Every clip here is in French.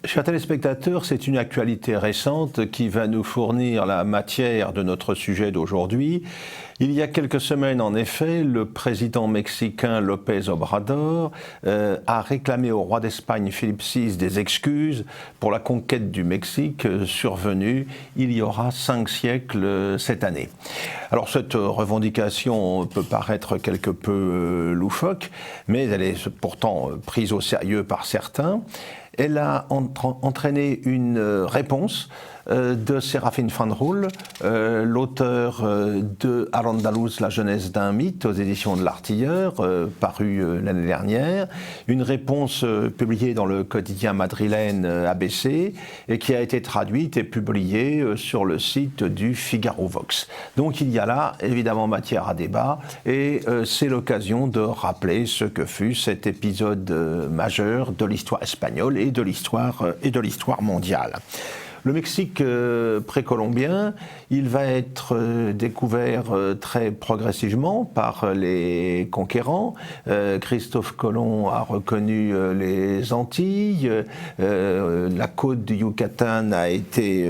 Chers téléspectateurs, c'est une actualité récente qui va nous fournir la matière de notre sujet d'aujourd'hui. Il y a quelques semaines, en effet, le président mexicain López Obrador a réclamé au roi d'Espagne Philippe VI des excuses pour la conquête du Mexique survenue il y aura 5 siècles cette année. Alors cette revendication peut paraître quelque peu loufoque, mais elle est pourtant prise au sérieux par certains. Elle a entraîné une réponse de Séraphin Fanjul, l'auteur de Al-Andalus, la jeunesse d'un mythe, aux éditions de l'Artilleur, paru l'année dernière. Une réponse publiée dans le quotidien madrilène ABC et qui a été traduite et publiée sur le site du Figaro Vox. Donc il y a là évidemment matière à débat et c'est l'occasion de rappeler ce que fut cet épisode majeur de l'histoire espagnole et de l'histoire mondiale. Le Mexique précolombien, il va être découvert très progressivement par les conquérants. Christophe Colomb a reconnu les Antilles, la côte du Yucatan a été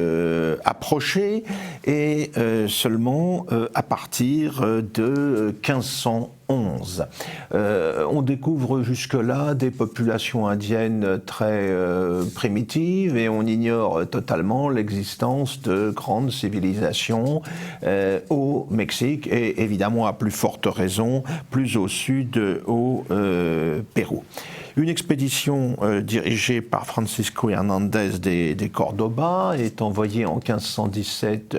approchée et seulement à partir de 1511. On découvre jusque-là des populations indiennes très primitives et on ignore totalement l'existence de grandes civilisations au Mexique et évidemment à plus forte raison plus au sud, au Pérou. Une expédition dirigée par Francisco Hernández de Córdoba est envoyée en 1517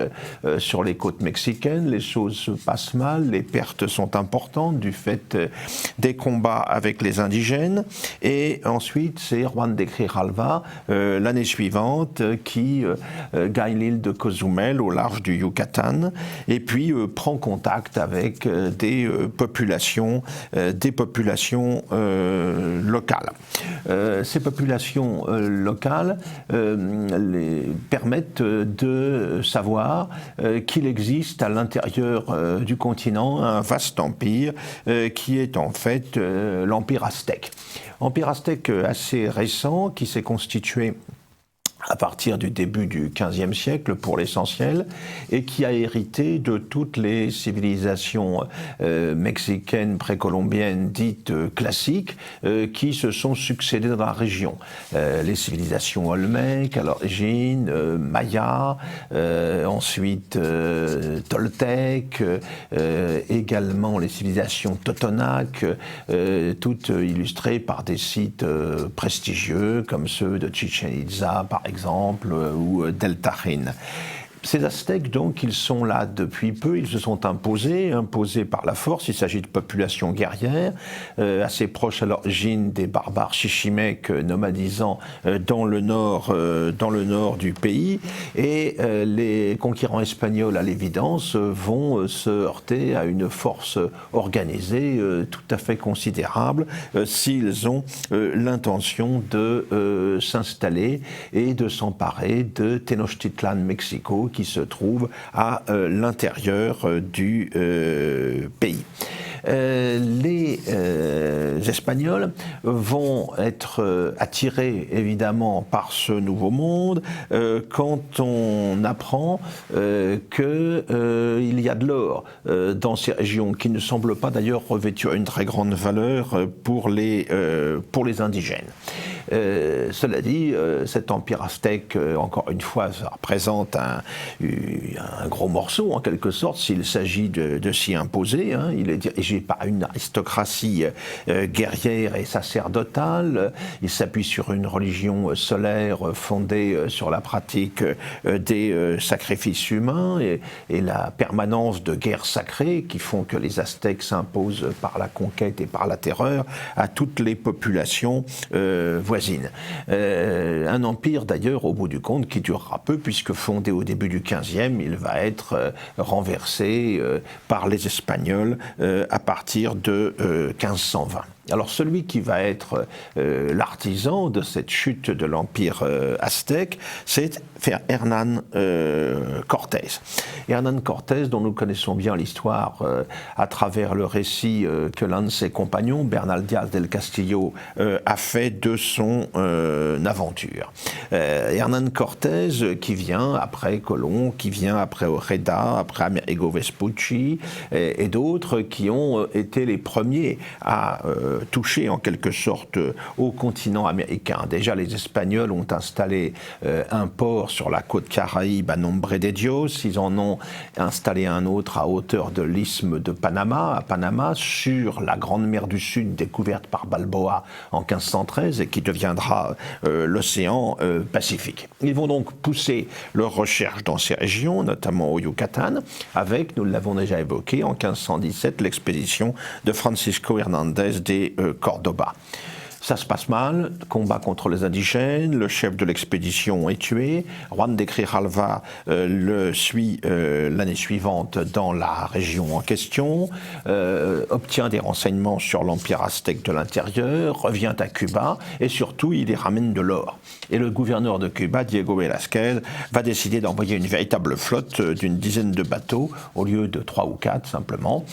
sur les côtes mexicaines. Les choses se passent mal, les pertes sont importantes du fait des combats avec les indigènes. Et ensuite, c'est Juan de Grijalva, l'année suivante, qui gagne l'île de Cozumel au large du Yucatan et puis prend contact avec des populations locales. Ces populations locales permettent de savoir qu'il existe à l'intérieur du continent un vaste empire qui est en fait l'empire aztèque. Empire aztèque assez récent qui s'est constitué à partir du début du XVe siècle pour l'essentiel, et qui a hérité de toutes les civilisations mexicaines précolombiennes dites classiques qui se sont succédées dans la région. Les civilisations olmèques à l'origine, mayas, ensuite toltèques, également les civilisations totonaques, toutes illustrées par des sites prestigieux comme ceux de Chichén Itzá par exemple, ou d'El Tajín. Ces Aztèques, donc, ils sont là depuis peu, ils se sont imposés par la force. Il s'agit de populations guerrières, assez proches à l'origine des barbares chichimèques nomadisant dans le nord du pays. Et les conquérants espagnols, à l'évidence, vont se heurter à une force organisée tout à fait considérable s'ils ont l'intention de s'installer et de s'emparer de Tenochtitlan, Mexico, qui se trouve à l'intérieur du pays. Les Espagnols vont être attirés évidemment par ce nouveau monde quand on apprend qu'il y a de l'or dans ces régions qui ne semblent pas d'ailleurs revêtir une très grande valeur pour les indigènes. Cela dit, cet empire aztèque, encore une fois, ça représente un gros morceau, en quelque sorte, s'il s'agit de s'y imposer. Il est dirigé par une aristocratie guerrière et sacerdotale. Il s'appuie sur une religion solaire fondée sur la pratique des sacrifices humains et la permanence de guerres sacrées qui font que les Aztèques s'imposent par la conquête et par la terreur à toutes les populations voisines. Un empire d'ailleurs au bout du compte qui durera peu puisque fondé au début du XVe, il va être renversé par les Espagnols à partir de 1520. Alors celui qui va être l'artisan de cette chute de l'Empire aztèque, c'est Hernán Cortés. Hernán Cortés, dont nous connaissons bien l'histoire à travers le récit que l'un de ses compagnons, Bernal Díaz del Castillo, a fait de son aventure. Hernán Cortés, qui vient après Colomb, qui vient après Ojeda, après Amerigo Vespucci et d'autres qui ont été les premiers à toucher en quelque sorte au continent américain. Déjà, les Espagnols ont installé un port sur la côte caraïbe à Nombre de Dios. Ils en ont installé un autre à hauteur de l'isthme de Panama, à Panama, sur la Grande Mer du Sud découverte par Balboa en 1513 et qui deviendra l'océan Pacifique. Ils vont donc pousser leurs recherches dans ces régions, notamment au Yucatan, avec, nous l'avons déjà évoqué, en 1517, l'expédition de Francisco Hernández de Córdoba. Ça se passe mal, combat contre les indigènes, le chef de l'expédition est tué, Juan de Grijalva le suit l'année suivante dans la région en question, obtient des renseignements sur l'empire aztèque de l'intérieur, revient à Cuba et surtout il y ramène de l'or. Et le gouverneur de Cuba, Diego Velázquez, va décider d'envoyer une véritable flotte d'une dizaine de bateaux, au lieu de 3 ou 4 simplement,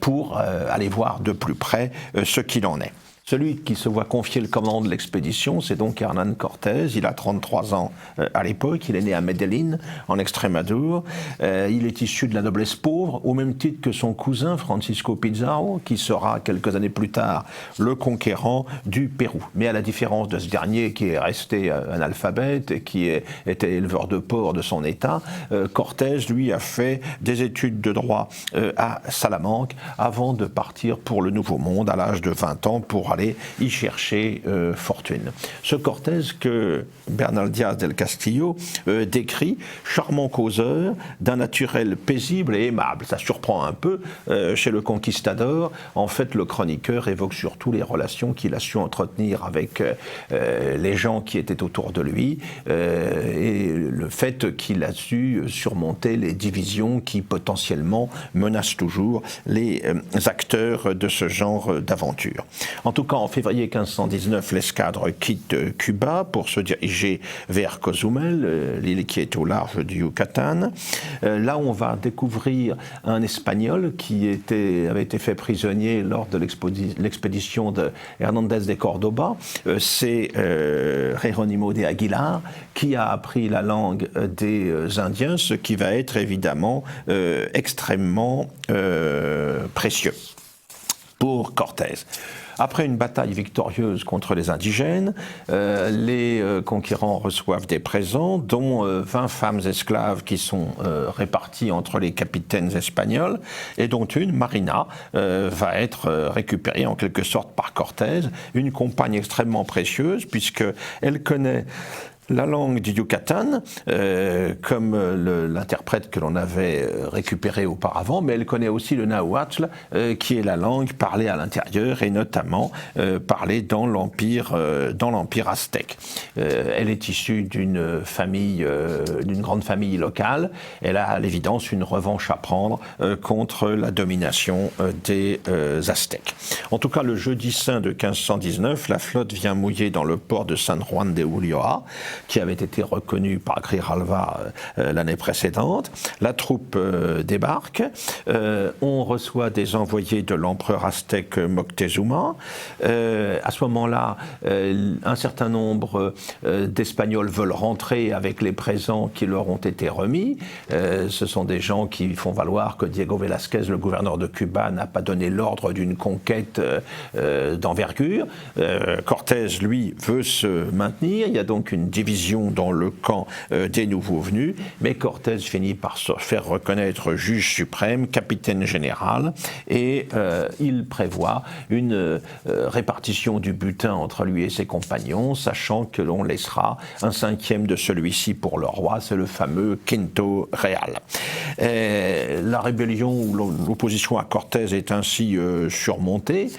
pour aller voir de plus près ce qu'il en est. Celui qui se voit confier le commandement de l'expédition, c'est donc Hernán Cortés. Il a 33 ans à l'époque. Il est né à Medellín, en Extrémadure. Il est issu de la noblesse pauvre, au même titre que son cousin Francisco Pizarro, qui sera quelques années plus tard le conquérant du Pérou. Mais à la différence de ce dernier, qui est resté analphabète et qui était éleveur de porc de son état, Cortés, lui, a fait des études de droit à Salamanque avant de partir pour le Nouveau Monde à l'âge de 20 ans pour aller y chercher fortune. Ce Cortés que Bernal Díaz del Castillo décrit, charmant causeur, d'un naturel paisible et aimable. Ça surprend un peu chez le conquistador. En fait, le chroniqueur évoque surtout les relations qu'il a su entretenir avec les gens qui étaient autour de lui et le fait qu'il a su surmonter les divisions qui potentiellement menacent toujours les acteurs de ce genre d'aventure. En tout cas, en février 1519, l'escadre quitte Cuba pour se diriger vers Cozumel, l'île qui est au large du Yucatan. Là, on va découvrir un Espagnol qui avait été fait prisonnier lors de l'expédition de Hernández de Córdoba. C'est Jerónimo de Aguilar qui a appris la langue des Indiens, ce qui va être évidemment extrêmement précieux pour Cortés. Après une bataille victorieuse contre les indigènes, les conquérants reçoivent des présents, dont 20 femmes esclaves qui sont réparties entre les capitaines espagnols, et dont une, Marina, va être récupérée en quelque sorte par Cortés, une compagne extrêmement précieuse, puisqu'elle connaît la langue du Yucatan, comme l'interprète que l'on avait récupéré auparavant, mais elle connaît aussi le nahuatl, qui est la langue parlée à l'intérieur et notamment parlée dans l'empire aztèque. Elle est issue d'une grande famille locale. Elle a à l'évidence une revanche à prendre contre la domination des Aztèques. En tout cas, le jeudi saint de 1519, la flotte vient mouiller dans le port de San Juan de Ulloa, qui avait été reconnu par Grijalva l'année précédente. La troupe débarque. On reçoit des envoyés de l'empereur aztèque Moctezuma. À ce moment-là, un certain nombre d'Espagnols veulent rentrer avec les présents qui leur ont été remis. Ce sont des gens qui font valoir que Diego Velázquez, le gouverneur de Cuba, n'a pas donné l'ordre d'une conquête d'envergure. Cortés, lui, veut se maintenir. Il y a donc une division dans le camp des nouveaux venus, mais Cortés finit par se faire reconnaître juge suprême, capitaine général, et il prévoit une répartition du butin entre lui et ses compagnons, sachant que l'on laissera un cinquième de celui-ci pour le roi, c'est le fameux quinto real. La rébellion ou l'opposition à Cortés est ainsi surmontée.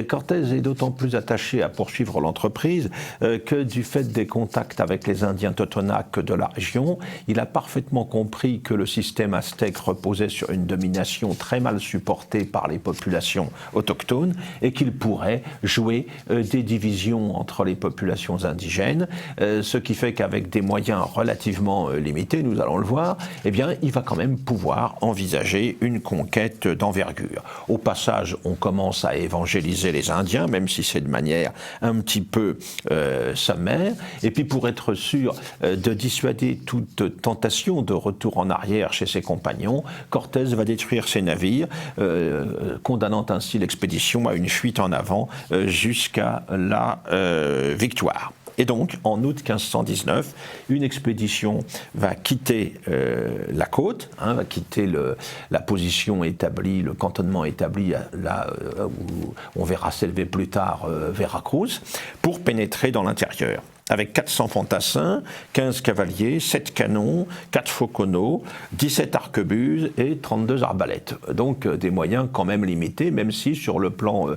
Cortés est d'autant plus attaché à poursuivre l'entreprise que du fait des contacts contact avec les Indiens totonaques de la région. Il a parfaitement compris que le système aztèque reposait sur une domination très mal supportée par les populations autochtones et qu'il pourrait jouer des divisions entre les populations indigènes, ce qui fait qu'avec des moyens relativement limités, nous allons le voir, eh bien, il va quand même pouvoir envisager une conquête d'envergure. Au passage, on commence à évangéliser les Indiens, même si c'est de manière un petit peu sommaire. Et puis, pour être sûr de dissuader toute tentation de retour en arrière chez ses compagnons, Cortés va détruire ses navires, condamnant ainsi l'expédition à une fuite en avant jusqu'à la victoire. Et donc, en août 1519, une expédition va quitter la côte, va quitter la position établie, le cantonnement établi là où on verra s'élever plus tard Veracruz, pour pénétrer dans l'intérieur. Avec 400 fantassins, 15 cavaliers, 7 canons, 4 fauconneaux, 17 arquebuses et 32 arbalètes. Donc des moyens quand même limités, même si sur le plan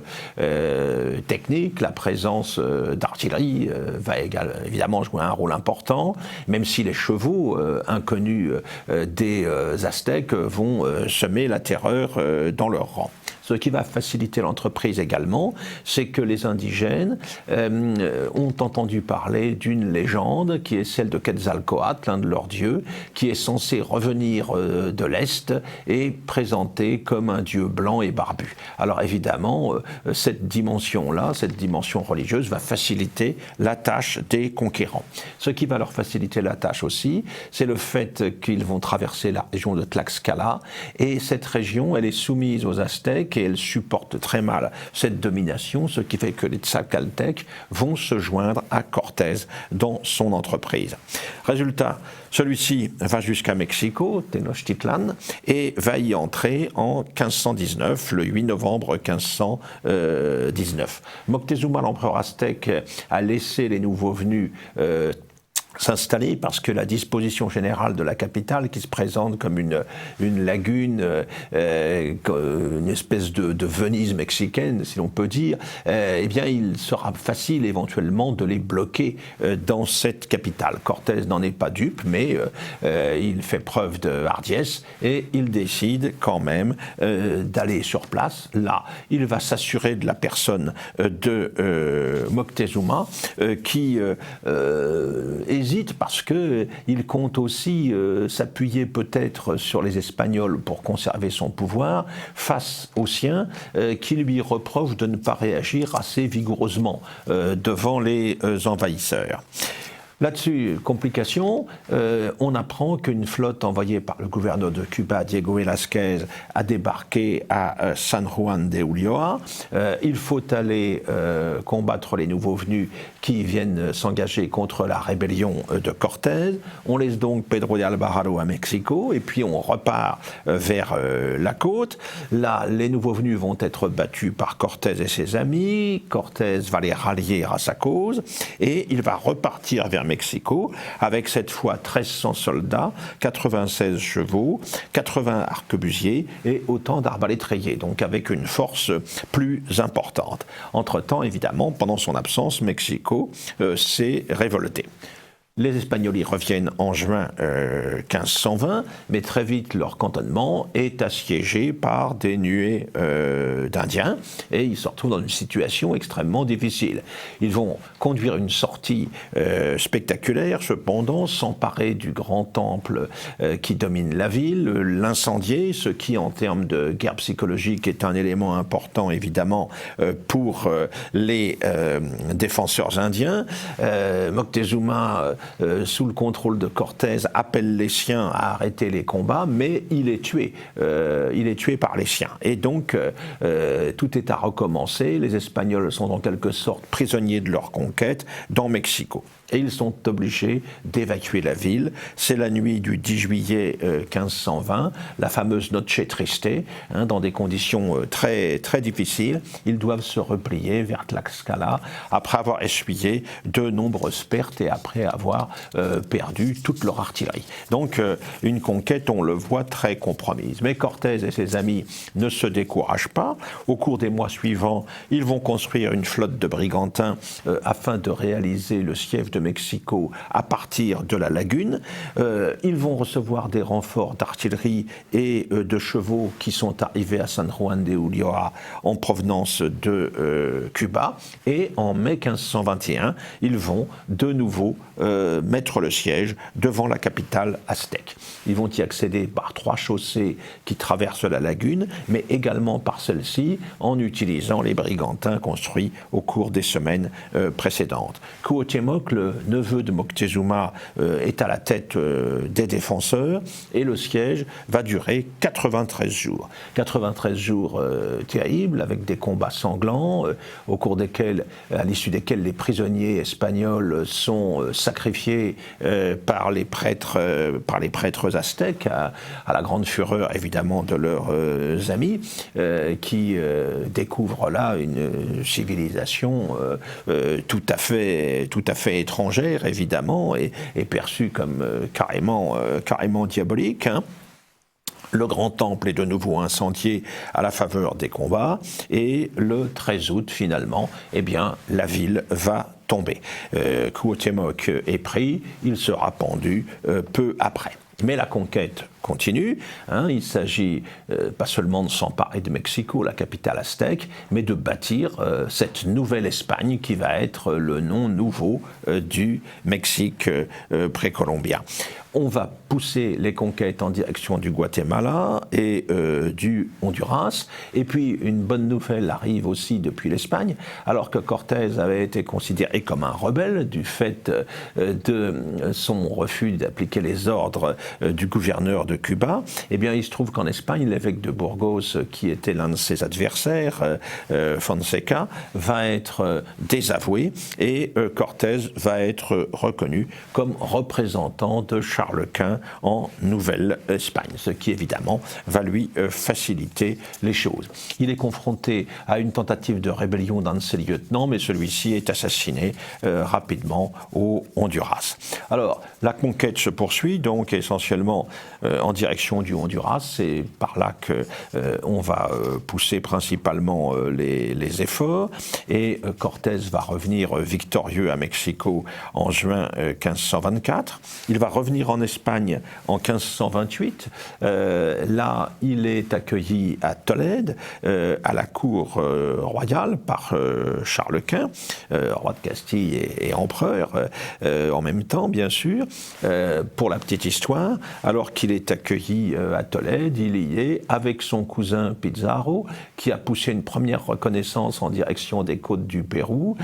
technique, la présence d'artillerie va évidemment jouer un rôle important, même si les chevaux inconnus des Aztèques vont semer la terreur dans leur rang. Ce qui va faciliter l'entreprise également, c'est que les indigènes ont entendu parler d'une légende qui est celle de Quetzalcoatl, l'un de leurs dieux, qui est censé revenir de l'Est et présenté comme un dieu blanc et barbu. Alors évidemment, cette dimension-là, cette dimension religieuse, va faciliter la tâche des conquérants. Ce qui va leur faciliter la tâche aussi, c'est le fait qu'ils vont traverser la région de Tlaxcala, et cette région, elle est soumise aux Aztèques, et elle supporte très mal cette domination, ce qui fait que les Tlaxcaltèques vont se joindre à Cortés dans son entreprise. Résultat, celui-ci va jusqu'à Mexico, Tenochtitlan, et va y entrer en 1519, le 8 novembre 1519. Moctezuma, l'empereur aztèque, a laissé les nouveaux venus s'installer parce que la disposition générale de la capitale, qui se présente comme une lagune, une espèce de Venise mexicaine, si l'on peut dire, eh bien il sera facile éventuellement de les bloquer dans cette capitale. Cortés n'en est pas dupe, mais il fait preuve de hardiesse et il décide quand même d'aller sur place. Là, il va s'assurer de la personne de Moctezuma qui hésite parce qu'il compte aussi s'appuyer peut-être sur les Espagnols pour conserver son pouvoir face aux siens qui lui reprochent de ne pas réagir assez vigoureusement devant les envahisseurs. Là-dessus, complication, on apprend qu'une flotte envoyée par le gouverneur de Cuba, Diego Velázquez, a débarqué à San Juan de Ulloa. Il faut aller combattre les nouveaux venus qui viennent s'engager contre la rébellion de Cortés. On laisse donc Pedro de Alvarado à Mexico et puis on repart vers la côte. Là, les nouveaux venus vont être battus par Cortés et ses amis. Cortés va les rallier à sa cause et il va repartir vers Mexico, avec cette fois 1300 soldats, 96 chevaux, 80 arquebusiers et autant d'arbalétriers, donc avec une force plus importante. Entre-temps, évidemment, pendant son absence, Mexico s'est révolté. Les Espagnols y reviennent en juin 1520, mais très vite leur cantonnement est assiégé par des nuées d'Indiens et ils se retrouvent dans une situation extrêmement difficile. Ils vont conduire une sortie spectaculaire, cependant, s'emparer du grand temple qui domine la ville, l'incendier, ce qui, en termes de guerre psychologique, est un élément important, évidemment, pour les défenseurs indiens. Moctezuma, sous le contrôle de Cortés, appelle les siens à arrêter les combats, mais il est tué. Il est tué par les siens. Et donc, tout est à recommencer. Les Espagnols sont en quelque sorte prisonniers de leur conquête dans Mexico. Et ils sont obligés d'évacuer la ville. C'est la nuit du 10 juillet 1520, la fameuse Noche Triste, dans des conditions très, très difficiles. Ils doivent se replier vers Tlaxcala après avoir essuyé de nombreuses pertes et après avoir perdu toute leur artillerie. Donc une conquête, on le voit, très compromise. Mais Cortés et ses amis ne se découragent pas. Au cours des mois suivants, ils vont construire une flotte de brigantins afin de réaliser le siège de de Mexico à partir de la lagune. Ils vont recevoir des renforts d'artillerie et de chevaux qui sont arrivés à San Juan de Ulloa en provenance de Cuba. Et en mai 1521, ils vont de nouveau mettre le siège devant la capitale aztèque. Ils vont y accéder par 3 chaussées qui traversent la lagune, mais également par celle-ci en utilisant les brigantins construits au cours des semaines précédentes. Cuauhtémoc, le neveu de Moctezuma, est à la tête des défenseurs et le siège va durer 93 jours. 93 jours terribles avec des combats sanglants au cours desquels, à l'issue desquels les prisonniers espagnols sont sacrifiés par les prêtres aztèques à la grande fureur évidemment de leurs amis qui découvrent là une civilisation tout à fait étrangère évidemment et perçue comme carrément diabolique. Hein. Le grand temple est de nouveau incendié à la faveur des combats et le 13 août finalement, eh bien, la ville va tomber. Cuauhtémoc est pris, il sera pendu peu après. Mais la conquête continue. Hein, il s'agit pas seulement de s'emparer de Mexico, la capitale aztèque, mais de bâtir cette nouvelle Espagne qui va être le nom nouveau du Mexique précolombien. On va pousser les conquêtes en direction du Guatemala et du Honduras. Et puis, une bonne nouvelle arrive aussi depuis l'Espagne, alors que Cortés avait été considéré comme un rebelle du fait de son refus d'appliquer les ordres du gouverneur de Cuba. Eh bien, il se trouve qu'en Espagne, l'évêque de Burgos, qui était l'un de ses adversaires, Fonseca, va être désavoué et Cortés va être reconnu comme représentant de Charles Quint en Nouvelle-Espagne, ce qui évidemment va lui faciliter les choses. Il est confronté à une tentative de rébellion d'un de ses lieutenants, mais celui-ci est assassiné rapidement au Honduras. Alors, la conquête se poursuit donc essentiellement en direction du Honduras. C'est par là qu'on va pousser principalement les efforts et Cortés va revenir victorieux à Mexico en juin 1524. Il va revenir en Espagne en 1528. Là, il est accueilli à Tolède, à la cour royale, par Charles Quint, roi de Castille et empereur, en même temps, bien sûr. Pour la petite histoire, alors qu'il est accueilli à Tolède, il y est avec son cousin Pizarro, qui a poussé une première reconnaissance en direction des côtes du Pérou,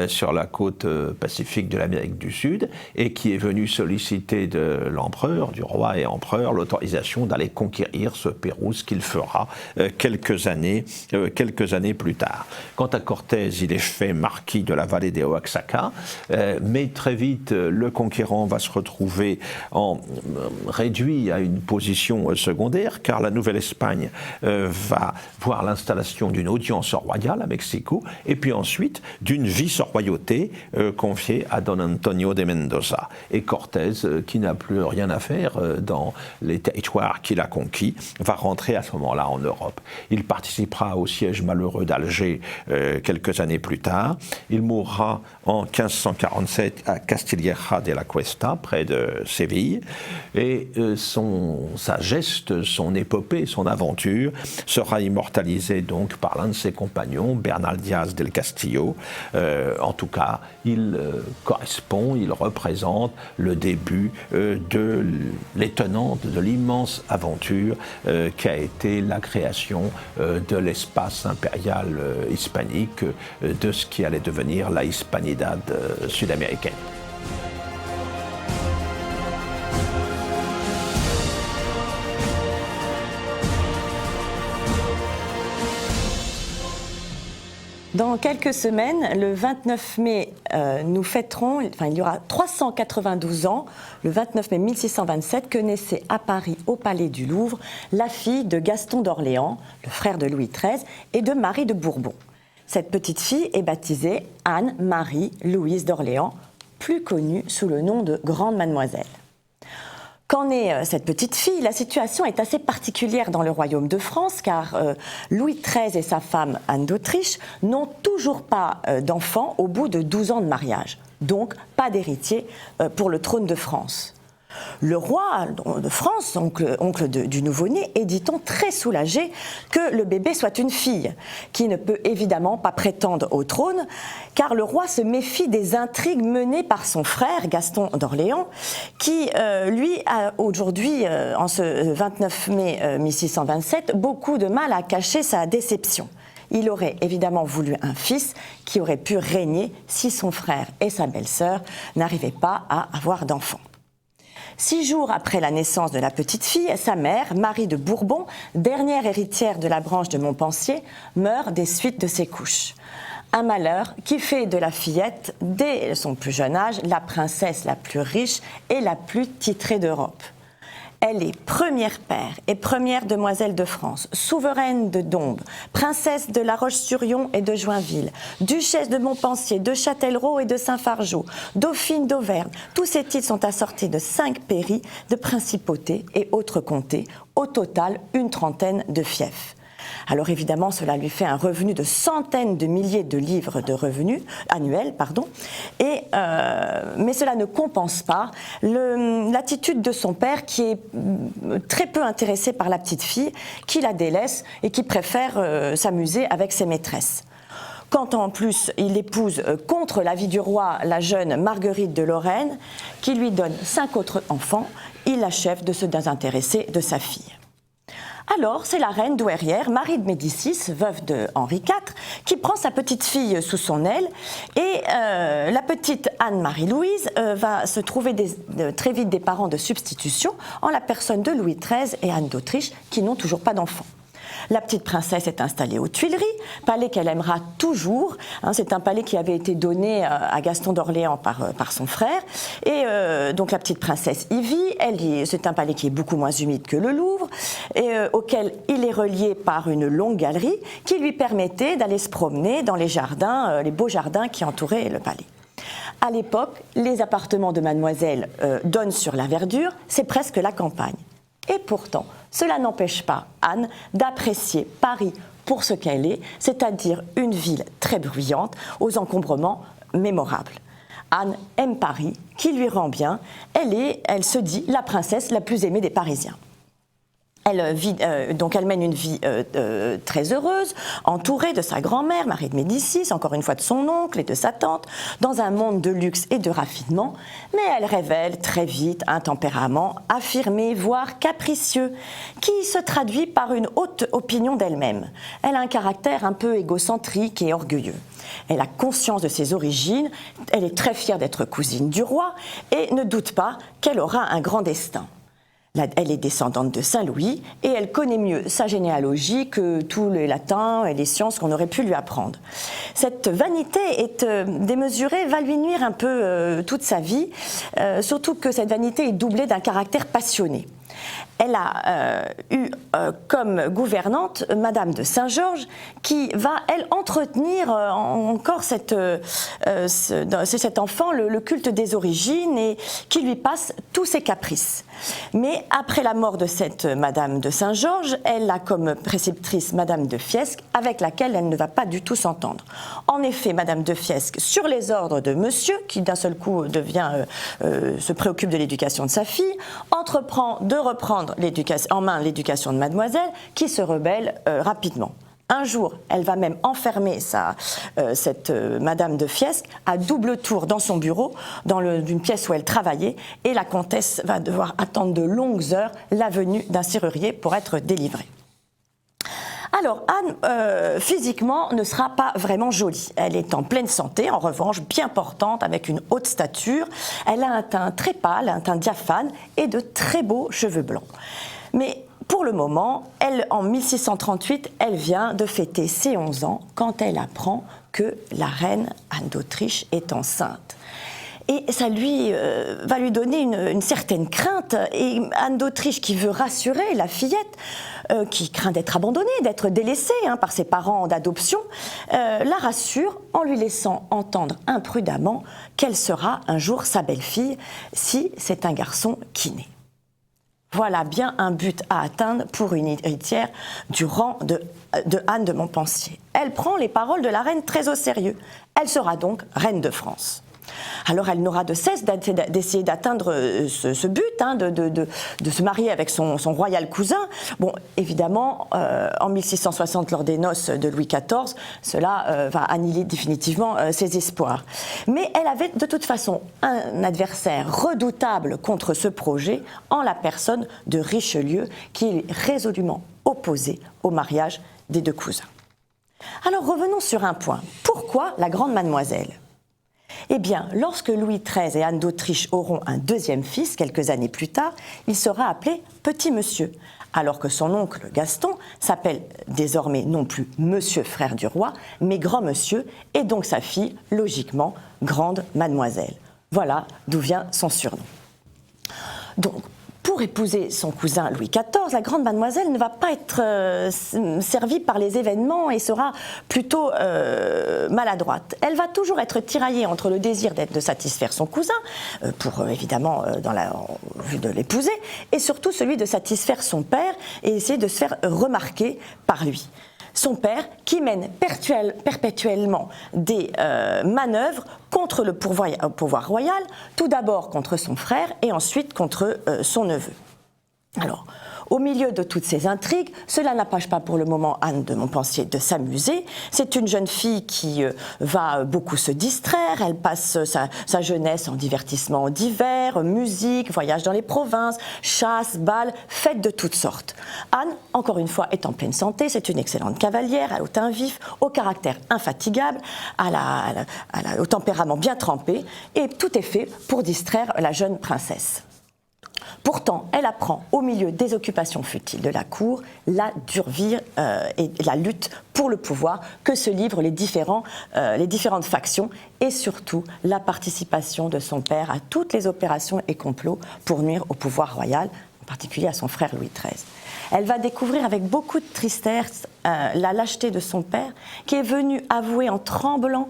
sur la côte pacifique de l'Amérique du Sud, et qui est venu solliciter de l'empereur, du roi et empereur, l'autorisation d'aller conquérir ce Pérou, ce qu'il fera quelques années plus tard. Quant à Cortés, il est fait marquis de la vallée des Oaxaca, mais très vite, le conquérant va se retrouver réduit à une position secondaire, car la Nouvelle-Espagne va voir l'installation d'une audience royale à Mexico, et puis ensuite d'une vice-royauté confiée à Don Antonio de Mendoza. Et Cortés, qui n'a plus rien à faire dans les territoires qu'il a conquis, va rentrer à ce moment-là en Europe. Il participera au siège malheureux d'Alger quelques années plus tard. Il mourra en 1547 à Castilleja de la Cuesta, près de Séville, et sa geste, son épopée, son aventure sera immortalisée donc par l'un de ses compagnons, Bernal Díaz del Castillo. En tout cas, il correspond, il représente le début de l'étonnante, de l'immense aventure qu'a été la création de l'espace impérial hispanique, de ce qui allait devenir la Hispanidad sud-américaine. Dans quelques semaines, le 29 mai, nous fêterons, il y aura 392 ans, le 29 mai 1627, que naissait à Paris, au Palais du Louvre, la fille de Gaston d'Orléans, le frère de Louis XIII, et de Marie de Bourbon. Cette petite fille est baptisée Anne-Marie Louise d'Orléans, plus connue sous le nom de Grande Mademoiselle. Quand naît cette petite fille, la situation est assez particulière dans le royaume de France, car Louis XIII et sa femme Anne d'Autriche n'ont toujours pas d'enfant au bout de 12 ans de mariage. Donc pas d'héritier pour le trône de France. Le roi de France, oncle du nouveau-né, est, dit-on, très soulagé que le bébé soit une fille, qui ne peut évidemment pas prétendre au trône, car le roi se méfie des intrigues menées par son frère, Gaston d'Orléans, qui, lui, a aujourd'hui, en ce 29 mai 1627, beaucoup de mal à cacher sa déception. Il aurait évidemment voulu un fils qui aurait pu régner si son frère et sa belle-sœur n'arrivaient pas à avoir d'enfants. 6 jours après la naissance de la petite fille, sa mère, Marie de Bourbon, dernière héritière de la branche de Montpensier, meurt des suites de ses couches. Un malheur qui fait de la fillette, dès son plus jeune âge, la princesse la plus riche et la plus titrée d'Europe. Elle est première pair et première demoiselle de France, souveraine de Dombes, princesse de La Roche-sur-Yon et de Joinville, duchesse de Montpensier, de Châtellerault et de Saint-Fargeau, dauphine d'Auvergne. Tous ces titres sont assortis de 5 pairies, de principautés et autres comtés, au total une trentaine de fiefs. Alors évidemment, cela lui fait un revenu de centaines de milliers de livres de revenus annuels, mais cela ne compense pas l'attitude de son père qui est très peu intéressé par la petite fille, qui la délaisse et qui préfère s'amuser avec ses maîtresses. Quand en plus il épouse contre l'avis du roi la jeune Marguerite de Lorraine, qui lui donne 5 autres enfants, il achève de se désintéresser de sa fille. Alors, c'est la reine douairière, Marie de Médicis, veuve de Henri IV, qui prend sa petite fille sous son aile et la petite Anne-Marie-Louise va se trouver très vite des parents de substitution en la personne de Louis XIII et Anne d'Autriche qui n'ont toujours pas d'enfants. La petite princesse est installée aux Tuileries, palais qu'elle aimera toujours. C'est un palais qui avait été donné à Gaston d'Orléans par son frère. Et donc la petite princesse y vit. C'est un palais qui est beaucoup moins humide que le Louvre, et auquel il est relié par une longue galerie qui lui permettait d'aller se promener dans les jardins, les beaux jardins qui entouraient le palais. À l'époque, les appartements de Mademoiselle donnent sur la verdure, c'est presque la campagne. Et pourtant, cela n'empêche pas Anne d'apprécier Paris pour ce qu'elle est, c'est-à-dire une ville très bruyante, aux encombrements mémorables. Anne aime Paris, qui lui rend bien, elle se dit la princesse la plus aimée des Parisiens. Elle mène une vie très heureuse, entourée de sa grand-mère, Marie de Médicis, encore une fois de son oncle et de sa tante, dans un monde de luxe et de raffinement, mais elle révèle très vite un tempérament affirmé, voire capricieux, qui se traduit par une haute opinion d'elle-même. Elle a un caractère un peu égocentrique et orgueilleux. Elle a conscience de ses origines, elle est très fière d'être cousine du roi et ne doute pas qu'elle aura un grand destin. Elle est descendante de Saint-Louis et elle connaît mieux sa généalogie que tous les latins et les sciences qu'on aurait pu lui apprendre. Cette vanité démesurée va lui nuire un peu toute sa vie, surtout que cette vanité est doublée d'un caractère passionné. Elle a eu comme gouvernante Madame de Saint-Georges qui va, elle, entretenir encore cet enfant, le culte des origines, et qui lui passe tous ses caprices. Mais après la mort de cette Madame de Saint-Georges, elle a comme préceptrice Madame de Fiesque, avec laquelle elle ne va pas du tout s'entendre. En effet, Madame de Fiesque, sur les ordres de Monsieur, qui d'un seul coup se préoccupe de l'éducation de sa fille, entreprend de reprendre en main l'éducation de Mademoiselle, qui se rebelle rapidement. Un jour, elle va même enfermer cette Madame de Fiesque à double tour dans son bureau, dans une pièce où elle travaillait, et la comtesse va devoir attendre de longues heures la venue d'un serrurier pour être délivrée. Alors, Anne, physiquement, ne sera pas vraiment jolie. Elle est en pleine santé, en revanche, bien portante, avec une haute stature. Elle a un teint très pâle, un teint diaphane et de très beaux cheveux blancs. Mais pour le moment, en 1638, elle vient de fêter ses 11 ans quand elle apprend que la reine Anne d'Autriche est enceinte. Et ça va lui donner une certaine crainte. Et Anne d'Autriche, qui veut rassurer la fillette, qui craint d'être abandonnée, d'être délaissée par ses parents d'adoption, la rassure en lui laissant entendre imprudemment qu'elle sera un jour sa belle-fille si c'est un garçon qui naît. Voilà bien un but à atteindre pour une héritière du rang de Anne de Montpensier. Elle prend les paroles de la reine très au sérieux. Elle sera donc reine de France. Alors elle n'aura de cesse d'essayer d'atteindre ce but, de se marier avec son royal cousin. Bon, évidemment, en 1660, lors des noces de Louis XIV, cela va annihiler définitivement ses espoirs. Mais elle avait de toute façon un adversaire redoutable contre ce projet, en la personne de Richelieu, qui est résolument opposé au mariage des deux cousins. Alors revenons sur un point. Pourquoi la grande mademoiselle ? Eh bien, lorsque Louis XIII et Anne d'Autriche auront un deuxième fils, quelques années plus tard, il sera appelé Petit Monsieur, alors que son oncle Gaston s'appelle désormais non plus Monsieur frère du roi, mais Grand Monsieur, et donc sa fille, logiquement, Grande Mademoiselle. Voilà d'où vient son surnom. Donc, pour épouser son cousin Louis XIV, la grande mademoiselle ne va pas être servie par les événements et sera plutôt maladroite. Elle va toujours être tiraillée entre le désir de satisfaire son cousin, pour évidemment dans la vue de l'épouser, et surtout celui de satisfaire son père et essayer de se faire remarquer par lui. Son père qui mène perpétuellement des manœuvres contre le pouvoir royal, tout d'abord contre son frère et ensuite contre son neveu. Alors, au milieu de toutes ces intrigues, cela n'empêche pas pour le moment Anne de Montpensier de s'amuser. C'est une jeune fille qui va beaucoup se distraire. Elle passe sa jeunesse en divertissements divers, musique, voyage dans les provinces, chasse, bal, fêtes de toutes sortes. Anne, encore une fois, est en pleine santé. C'est une excellente cavalière, au teint vif, au caractère infatigable, au tempérament bien trempé. Et tout est fait pour distraire la jeune princesse. Pourtant, elle apprend au milieu des occupations futiles de la cour la dure vie et la lutte pour le pouvoir que se livrent les différentes factions et surtout la participation de son père à toutes les opérations et complots pour nuire au pouvoir royal, en particulier à son frère Louis XIII. Elle va découvrir avec beaucoup de tristesse la lâcheté de son père, qui est venu avouer en tremblant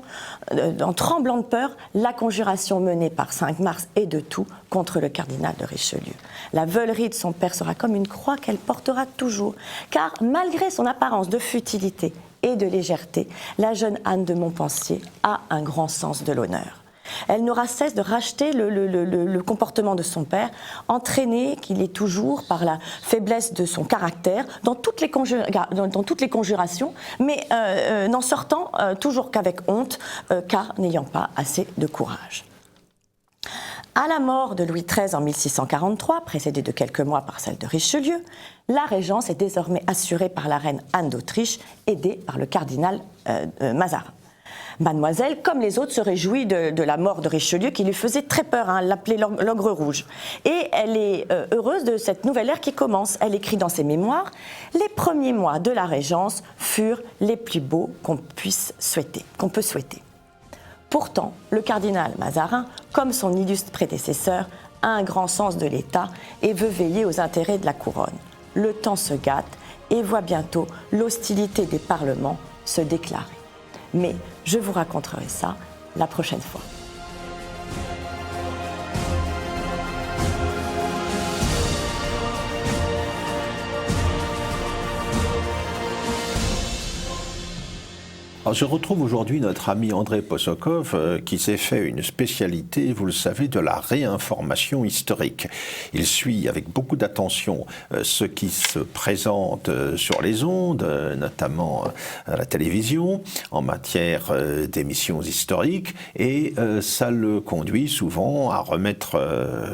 de peur la conjuration menée par Cinq-Mars et de Thou contre le cardinal de Richelieu. La veulerie de son père sera comme une croix qu'elle portera toujours, car malgré son apparence de futilité et de légèreté, la jeune Anne de Montpensier a un grand sens de l'honneur. Elle n'aura cesse de racheter le comportement de son père, entraîné qu'il est toujours par la faiblesse de son caractère dans toutes les conjurations, mais n'en sortant toujours qu'avec honte, car n'ayant pas assez de courage. À la mort de Louis XIII en 1643, précédée de quelques mois par celle de Richelieu, la régence est désormais assurée par la reine Anne d'Autriche, aidée par le cardinal Mazarin. Mademoiselle, comme les autres, se réjouit de la mort de Richelieu qui lui faisait très peur, l'appelait l'ogre rouge. Et elle est heureuse de cette nouvelle ère qui commence. Elle écrit dans ses mémoires « Les premiers mois de la Régence furent les plus beaux qu'on peut souhaiter. » Pourtant, le cardinal Mazarin, comme son illustre prédécesseur, a un grand sens de l'État et veut veiller aux intérêts de la couronne. Le temps se gâte et voit bientôt l'hostilité des parlements se déclarer. Mais je vous raconterai ça la prochaine fois. Alors, je retrouve aujourd'hui notre ami André Possokov qui s'est fait une spécialité, vous le savez, de la réinformation historique. Il suit avec beaucoup d'attention ce qui se présente sur les ondes, notamment à la télévision, en matière d'émissions historiques, et ça le conduit souvent à remettre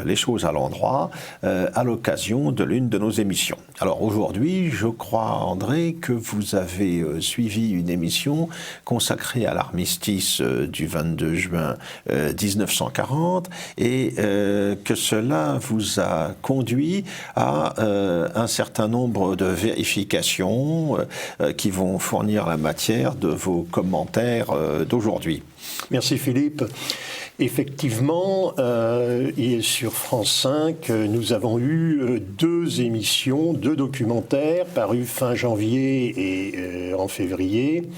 les choses à l'endroit à l'occasion de l'une de nos émissions. Alors aujourd'hui, je crois, André, que vous avez suivi une émission consacré à l'armistice du 22 juin 1940 et que cela vous a conduit à un certain nombre de vérifications qui vont fournir la matière de vos commentaires d'aujourd'hui. Merci Philippe. Effectivement, sur France 5, nous avons eu deux émissions, deux documentaires parus fin janvier et en février.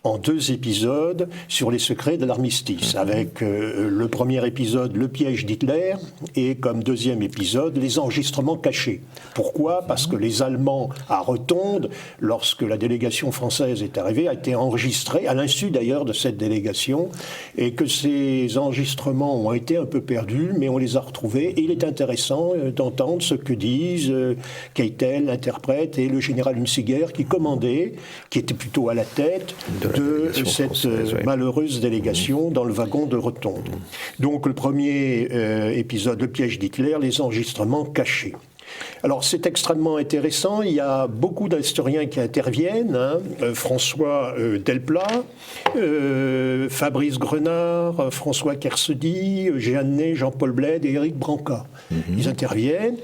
en 2 épisodes sur les secrets de l'armistice, avec le premier épisode, le piège d'Hitler, et comme deuxième épisode, les enregistrements cachés. Pourquoi ? Parce que les Allemands, à Rotonde, lorsque la délégation française est arrivée, a été enregistrée, à l'insu d'ailleurs de cette délégation, et que ces enregistrements ont été un peu perdus, mais on les a retrouvés, et il est intéressant d'entendre ce que disent Keitel, l'interprète, et le général Hunziger, qui commandait, qui était plutôt à la tête de cette malheureuse délégation dans le wagon de Rotonde. Donc le premier épisode, le piège d'Hitler, les enregistrements cachés. Alors c'est extrêmement intéressant, il y a beaucoup d'historiens qui interviennent, François Delplat, Fabrice Grenard, François Kersedy, Jeannet, Jean-Paul Bled et Éric Branca. Ils interviennent.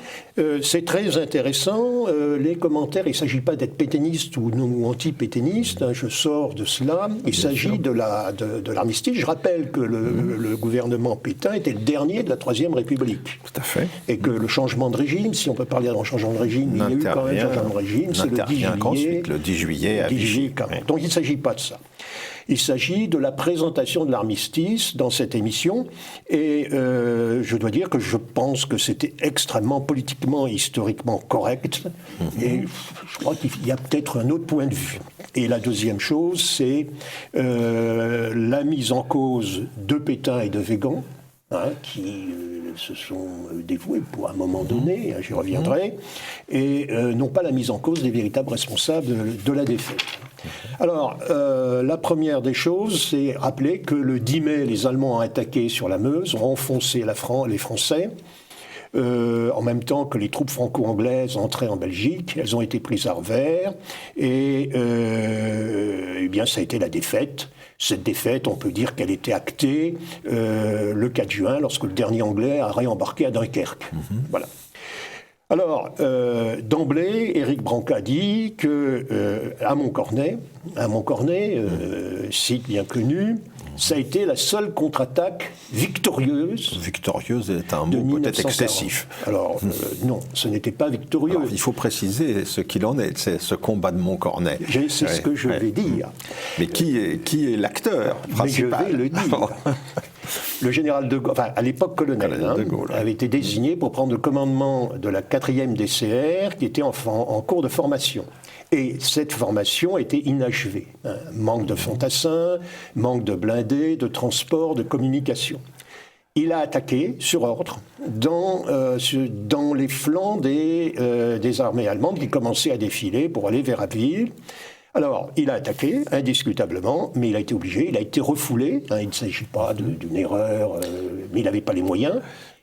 C'est très intéressant, les commentaires, il ne s'agit pas d'être pétainiste ou anti-pétainiste, je sors de cela, il s'agit de l'armistice. Je rappelle que le gouvernement Pétain était le dernier de la Troisième République. Tout à fait. Et que le changement de régime, si on peut parler d'un changement de régime, il y a eu quand même un changement de régime, c'est le 10 juillet à Vichy. Donc il ne s'agit pas de ça. Il s'agit de la présentation de l'armistice dans cette émission, et je dois dire que je pense que c'était extrêmement politiquement et historiquement correct, et je crois qu'il y a peut-être un autre point de vue. Et la deuxième chose, c'est la mise en cause de Pétain et de Weygand, qui se sont dévoués pour un moment donné, j'y reviendrai, et non pas la mise en cause des véritables responsables de la défaite. Alors, la première des choses, c'est rappeler que le 10 mai, les Allemands ont attaqué sur la Meuse, ont enfoncé les Français, en même temps que les troupes franco-anglaises entraient en Belgique. Elles ont été prises à revers, et eh bien, ça a été la défaite. Cette défaite, on peut dire qu'elle était actée le 4 juin, lorsque le dernier Anglais a réembarqué à Dunkerque. Voilà. Alors, d'emblée, Éric Branca dit que, à Montcornet, site bien connu, ça a été la seule contre-attaque victorieuse. Victorieuse est un mot peut-être excessif. Alors, non, ce n'était pas victorieux. Alors, il faut préciser ce qu'il en est, c'est ce combat de Montcornet. C'est ce que je vais dire. Mais qui est l'acteur principal? Mais je vais le dire. Le général de Gaulle, enfin à l'époque colonel, avait été désigné pour prendre le commandement de la 4e DCR qui était en cours de formation. Et cette formation était inachevée. Manque de fantassins, manque de blindés, de transport, de communication. Il a attaqué, sur ordre, dans les flancs des armées allemandes qui commençaient à défiler pour aller vers Abbeville. Alors, il a attaqué, indiscutablement, mais il a été obligé, il a été refoulé. Il ne s'agit pas d'une erreur, mais il n'avait pas les moyens.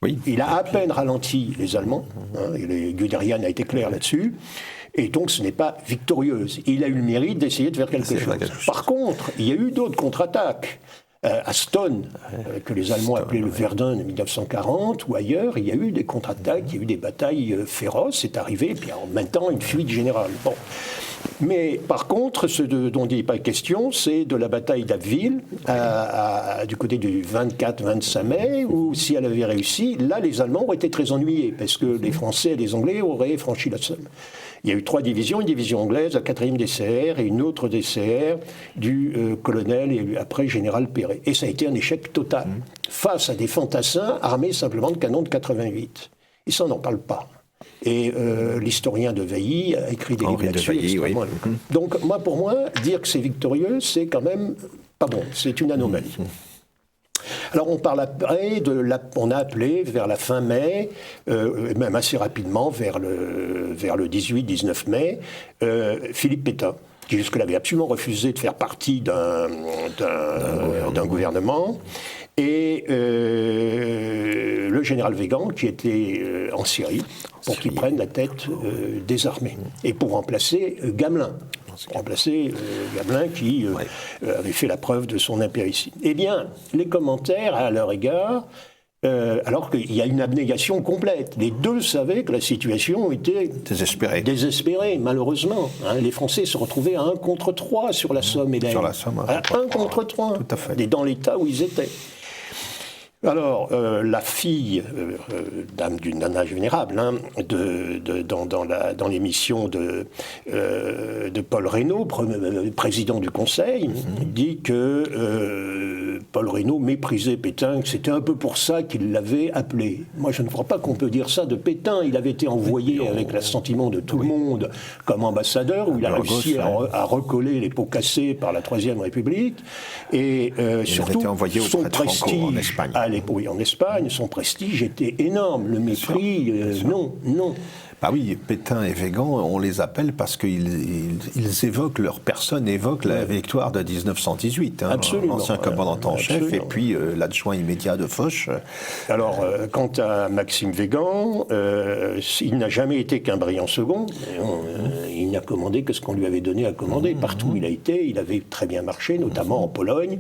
Oui. Il a à peine ralenti les Allemands, et Guderian a été clair là-dessus. Et donc, ce n'est pas victorieuse. Il a eu le mérite d'essayer de faire quelque chose. Par contre, il y a eu d'autres contre-attaques. À Stone, que les Allemands appelaient le Verdun de 1940, ou ailleurs, il y a eu des contre-attaques, il y a eu des batailles féroces, c'est arrivé, et puis en même temps, une fuite générale. Bon. Mais par contre, ce dont il n'est pas question, c'est de la bataille d'Abbeville, du côté du 24-25 mai, où si elle avait réussi, là, les Allemands auraient été très ennuyés, parce que les Français et les Anglais auraient franchi la Somme. Il y a eu 3 divisions, une division anglaise, la 4e DCR, et une autre DCR du colonel et après général Perret. Et ça a été un échec total, face à des fantassins armés simplement de canons de 88. Et ça, on n'en parle pas. Et l'historien de Veilly a écrit des livres là-dessus. Oui. Donc, pour moi, dire que c'est victorieux, c'est quand même pas bon. C'est une anomalie. Alors on parle après on a appelé vers la fin mai, même assez rapidement vers le 18-19 mai, Philippe Pétain, qui jusque-là avait absolument refusé de faire partie d'un gouvernement, et le général Weygand, qui était en Syrie, pour qu'il prenne la tête des armées, et pour remplacer Gamelin. Gamelin qui avait fait la preuve de son impéritie. Eh bien, les commentaires à leur égard, alors qu'il y a une abnégation complète. Les deux savaient que la situation était désespérée, malheureusement. Les Français se retrouvaient à 1 contre 3 sur la Somme. Sur la Somme. À 1 contre 3, dans l'état où ils étaient. Alors, la fille, dame d'un âge vénérable, hein, dans l'émission de Paul Reynaud, président du Conseil, dit que Paul Reynaud méprisait Pétain, que c'était un peu pour ça qu'il l'avait appelé. Moi, je ne crois pas qu'on peut dire ça de Pétain. Il avait été envoyé avec l'assentiment de tout le monde comme ambassadeur, où il a réussi à recoller les pots cassés par la Troisième République. Et surtout, son prestige en Espagne. Oui, en Espagne, son prestige était énorme. Le mépris, non. Bah oui, Pétain et Weygand, on les appelle parce qu'ils évoquent, leur personne évoque la victoire de 1918. Absolument. L'ancien commandant en chef et puis l'adjoint immédiat de Foch. Alors, quant à Maxime Weygand, il n'a jamais été qu'un brillant second. Il n'a commandé que ce qu'on lui avait donné à commander. Partout où il a été, il avait très bien marché, notamment en Pologne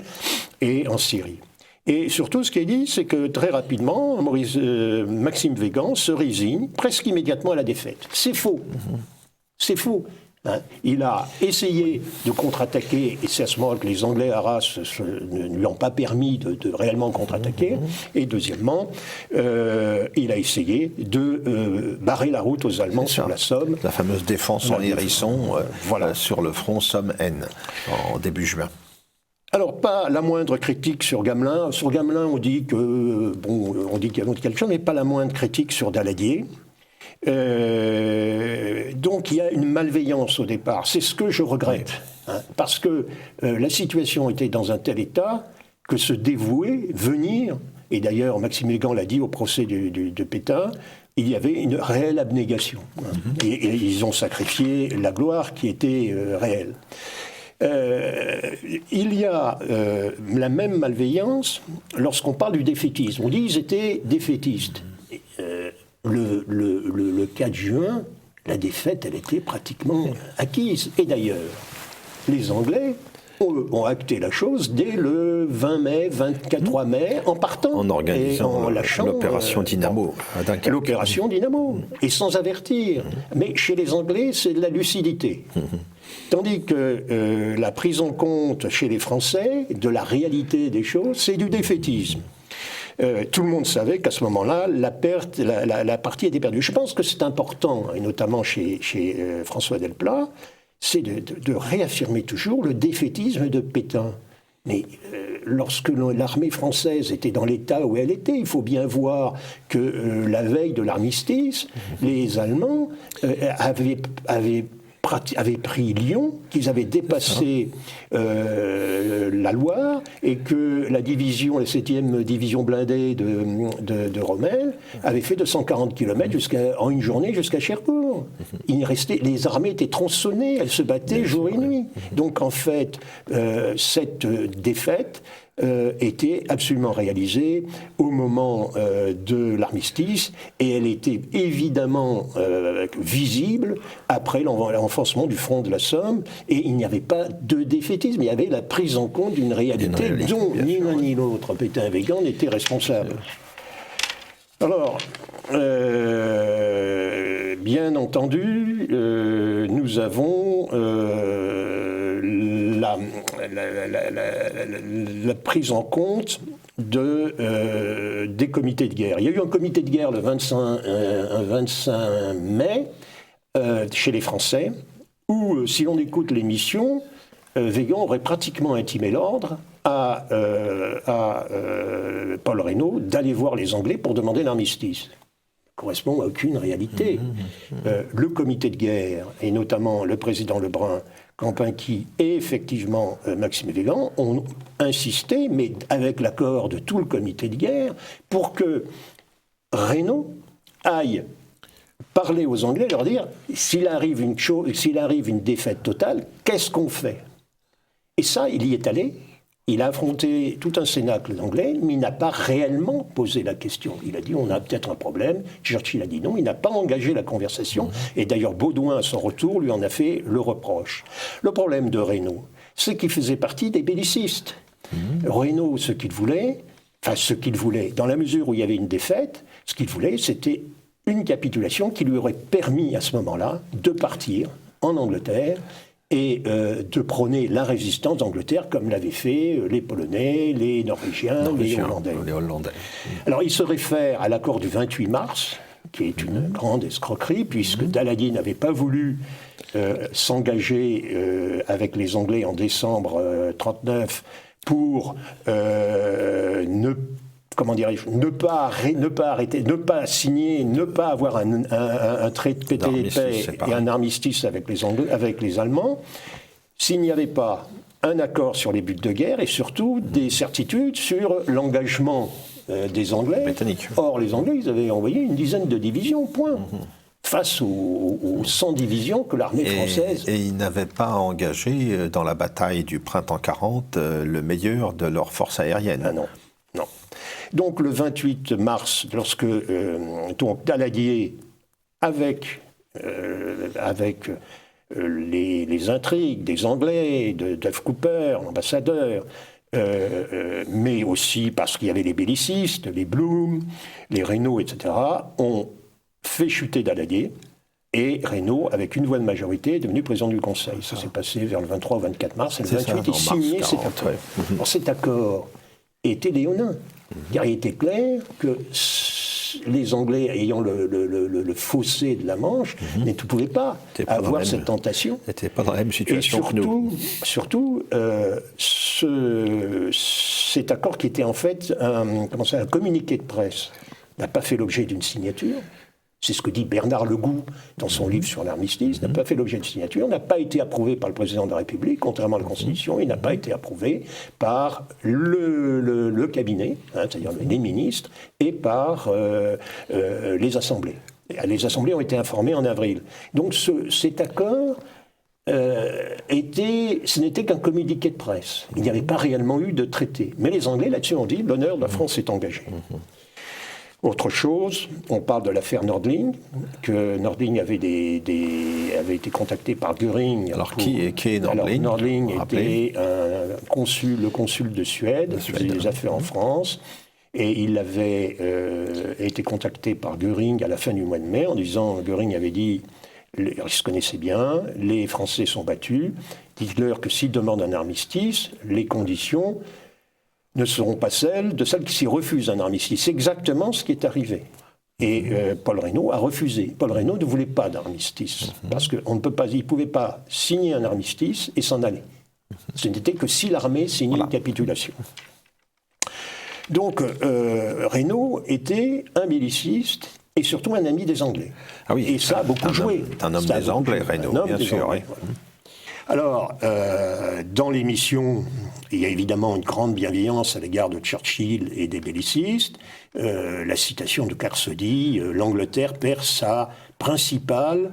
et en Syrie. Et surtout, ce qui est dit, c'est que très rapidement, Maxime Weygand se résigne presque immédiatement à la défaite. C'est faux. C'est faux. Hein. Il a essayé de contre-attaquer, et c'est à ce moment que les Anglais à Arras ne lui ont pas permis de réellement contre-attaquer. Et deuxièmement, il a essayé de barrer la route aux Allemands sur la Somme. La fameuse défense en hérisson sur le front Somme-Aisne, en début juin. Alors, pas la moindre critique sur Gamelin. Sur Gamelin, on dit qu'il y a quelque chose, mais pas la moindre critique sur Daladier. Donc, il y a une malveillance au départ. C'est ce que je regrette. Hein, parce que la situation était dans un tel état que se dévouer, venir, et d'ailleurs, Maxime Weygand l'a dit au procès de Pétain, il y avait une réelle abnégation. Hein, et ils ont sacrifié la gloire qui était réelle. Il y a la même malveillance lorsqu'on parle du défaitisme. On dit qu'ils étaient défaitistes. Le 4 juin, la défaite, elle était pratiquement acquise. Et d'ailleurs, les Anglais ont acté la chose dès le 20 mai, 23 mai, en partant. En organisant l'opération Dynamo. L'opération Dynamo. Et sans avertir. Mais chez les Anglais, c'est de la lucidité. Tandis que la prise en compte chez les Français de la réalité des choses, c'est du défaitisme. Tout le monde savait qu'à ce moment-là, la partie était perdue. Je pense que c'est important, et notamment chez François Delplat, c'est de réaffirmer toujours le défaitisme de Pétain. Mais lorsque l'armée française était dans l'état où elle était, il faut bien voir que la veille de l'armistice, les Allemands avaient pris Lyon, qu'ils avaient dépassé la Loire, et que la 7e division blindée de Rommel avait fait 240 km en une journée jusqu'à Cherbourg. Les armées étaient tronçonnées, elles se battaient jour et nuit. Donc en fait, cette défaite était absolument réalisée au moment de l'armistice, et elle était évidemment visible après l'enfoncement du front de la Somme, et il n'y avait pas de défaitisme, il y avait la prise en compte d'une réalité dont ni l'un ni l'autre, Pétain et Weygand, n'étaient responsables. Alors, bien entendu, nous avons la prise en compte des comités de guerre. Il y a eu un comité de guerre le 25 mai chez les Français, où, si l'on écoute l'émission, Weygand aurait pratiquement intimé l'ordre à Paul Reynaud d'aller voir les Anglais pour demander l'armistice. Correspond à aucune réalité. Le comité de guerre, et notamment le président Lebrun, Campanqui et effectivement Maxime Weygand, ont insisté, mais avec l'accord de tout le comité de guerre, pour que Reynaud aille parler aux Anglais, leur dire s'il arrive une défaite totale, qu'est-ce qu'on fait? Et ça, il y est allé. Il a affronté tout un cénacle d'anglais, mais il n'a pas réellement posé la question. Il a dit on a peut-être un problème. Churchill a dit non, il n'a pas engagé la conversation. Et d'ailleurs, Baudouin, à son retour, lui en a fait le reproche. Le problème de Reynaud, c'est qu'il faisait partie des bellicistes. Reynaud, ce qu'il voulait, dans la mesure où il y avait une défaite, ce qu'il voulait, c'était une capitulation qui lui aurait permis à ce moment-là de partir en Angleterre et de prôner la résistance d'Angleterre comme l'avaient fait les Polonais, les Norvégiens, les Hollandais. Alors il se réfère à l'accord du 28 mars, qui est une grande escroquerie, puisque Daladier n'avait pas voulu s'engager avec les Anglais en décembre 1939 pour ne pas arrêter, ne pas signer, ne pas avoir un traité de paix et un armistice avec les Allemands, s'il n'y avait pas un accord sur les buts de guerre et surtout des certitudes sur l'engagement des Anglais. Britannique. Or, les Anglais, ils avaient envoyé une dizaine de divisions, point. Face aux 100 divisions que l'armée française... Et ils n'avaient pas engagé dans la bataille du printemps 40 le meilleur de leurs forces aériennes. Ah non, non. Donc le 28 mars, lorsque Daladier, avec les intrigues des Anglais, de Duff Cooper, l'ambassadeur, mais aussi parce qu'il y avait les bellicistes, les Bloom, les Reynaud, etc., ont fait chuter Daladier, et Reynaud, avec une voix de majorité, est devenu président du Conseil. Ça s'est passé vers le 23 ou 24 mars, et le 28, il signait cet accord. Alors, cet accord était léonin. Car il était clair que les Anglais, ayant le fossé de la Manche, ne pouvaient pas avoir cette tentation. N'étaient pas dans la même situation que nous. Surtout, cet accord qui était en fait un communiqué de presse n'a pas fait l'objet d'une signature. C'est ce que dit Bernard Legout dans son livre sur l'armistice, n'a pas fait l'objet de signature, n'a pas été approuvé par le président de la République, contrairement à la Constitution, il n'a pas été approuvé par le cabinet, c'est-à-dire les ministres, et par les assemblées. Les assemblées ont été informées en avril. Donc cet accord ce n'était qu'un communiqué de presse. Il n'y avait pas réellement eu de traité. Mais les Anglais, là-dessus, ont dit l'honneur de la France est engagé. Autre chose, on parle de l'affaire Nordling, que Nordling avait été contacté par Göring. Alors qui est Nordling? Alors, Nordling était le consul de Suède, qui faisait des affaires en France, et il avait été contacté par Göring à la fin du mois de mai en disant, Göring avait dit, ils se connaissaient bien, les Français sont battus, dites-leur que s'ils demandent un armistice, les conditions ne seront pas celles qui s'y refusent un armistice. C'est exactement ce qui est arrivé. Et Paul Reynaud a refusé. Paul Reynaud ne voulait pas d'armistice, parce qu'il ne pouvait pas signer un armistice et s'en aller. Ce n'était que si l'armée signait une capitulation. Donc Reynaud était un belliciste et surtout un ami des Anglais. Ah oui, et ça a beaucoup joué. C'est un homme des Anglais, Reynaud, bien sûr. Oui. Alors, dans l'émission, il y a évidemment une grande bienveillance à l'égard de Churchill et des bellicistes. La citation de Carsody, l'Angleterre perd sa principale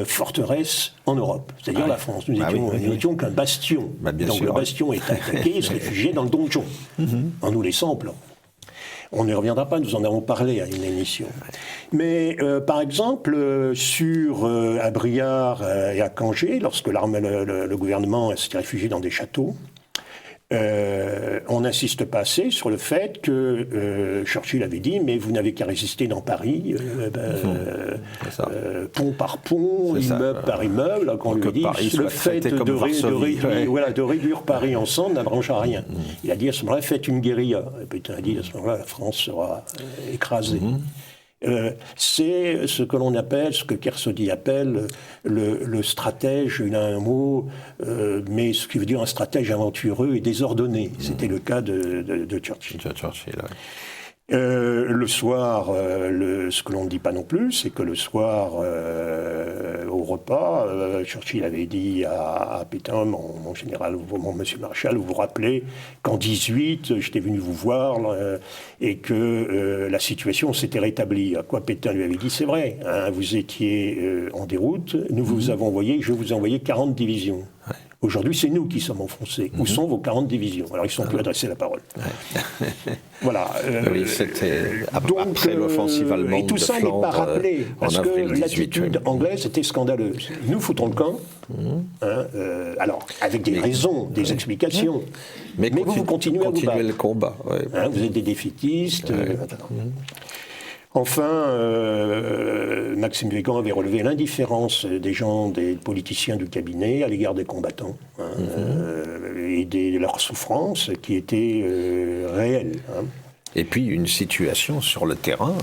forteresse en Europe, c'est-à-dire la France. Nous n'étions qu'un bastion. Donc le bastion est attaqué et se réfugiait dans le donjon, en nous laissant en plan. On n'y reviendra pas, nous en avons parlé à une émission. Mais par exemple, à Briare et à Canger, lorsque le gouvernement s'était réfugié dans des châteaux, on n'insiste pas assez sur le fait que Churchill avait dit « mais vous n'avez qu'à résister dans Paris, pont par pont, immeuble par immeuble », qu'on lui dit « le fait de réduire Paris ensemble n'arrangera rien ». Il a dit à ce moment-là « faites une guérilla ». Et puis il a dit à ce moment-là « la France sera écrasée ». C'est ce que l'on appelle, ce que Kersody appelle le stratège, il a un mot, mais ce qui veut dire un stratège aventureux et désordonné. C'était le cas de Churchill. Le soir, ce que l'on ne dit pas non plus, c'est que le soir, au repas, Churchill avait dit à Pétain, mon général, mon monsieur Marshall, vous vous rappelez qu'en 18, j'étais venu vous voir et que la situation s'était rétablie. À quoi Pétain lui avait dit, c'est vrai, vous étiez en déroute, nous vous avons envoyé, je vous ai envoyé 40 divisions. Ouais. Aujourd'hui, c'est nous qui sommes enfoncés. Où sont vos 40 divisions? Alors, ils ne sont plus adressés la parole. Voilà. Oui, c'était après l'offensive allemande. Et tout ça n'est pas rappelé, parce que l'attitude anglaise était scandaleuse. Nous foutons le camp, alors, avec des raisons, des explications, mais vous continuez à vous battre. Le combat. Vous êtes des défaitistes. Enfin, Maxime Weygand avait relevé l'indifférence des politiciens du cabinet à l'égard des combattants et de leurs souffrances qui étaient réelles. Et puis une situation sur le terrain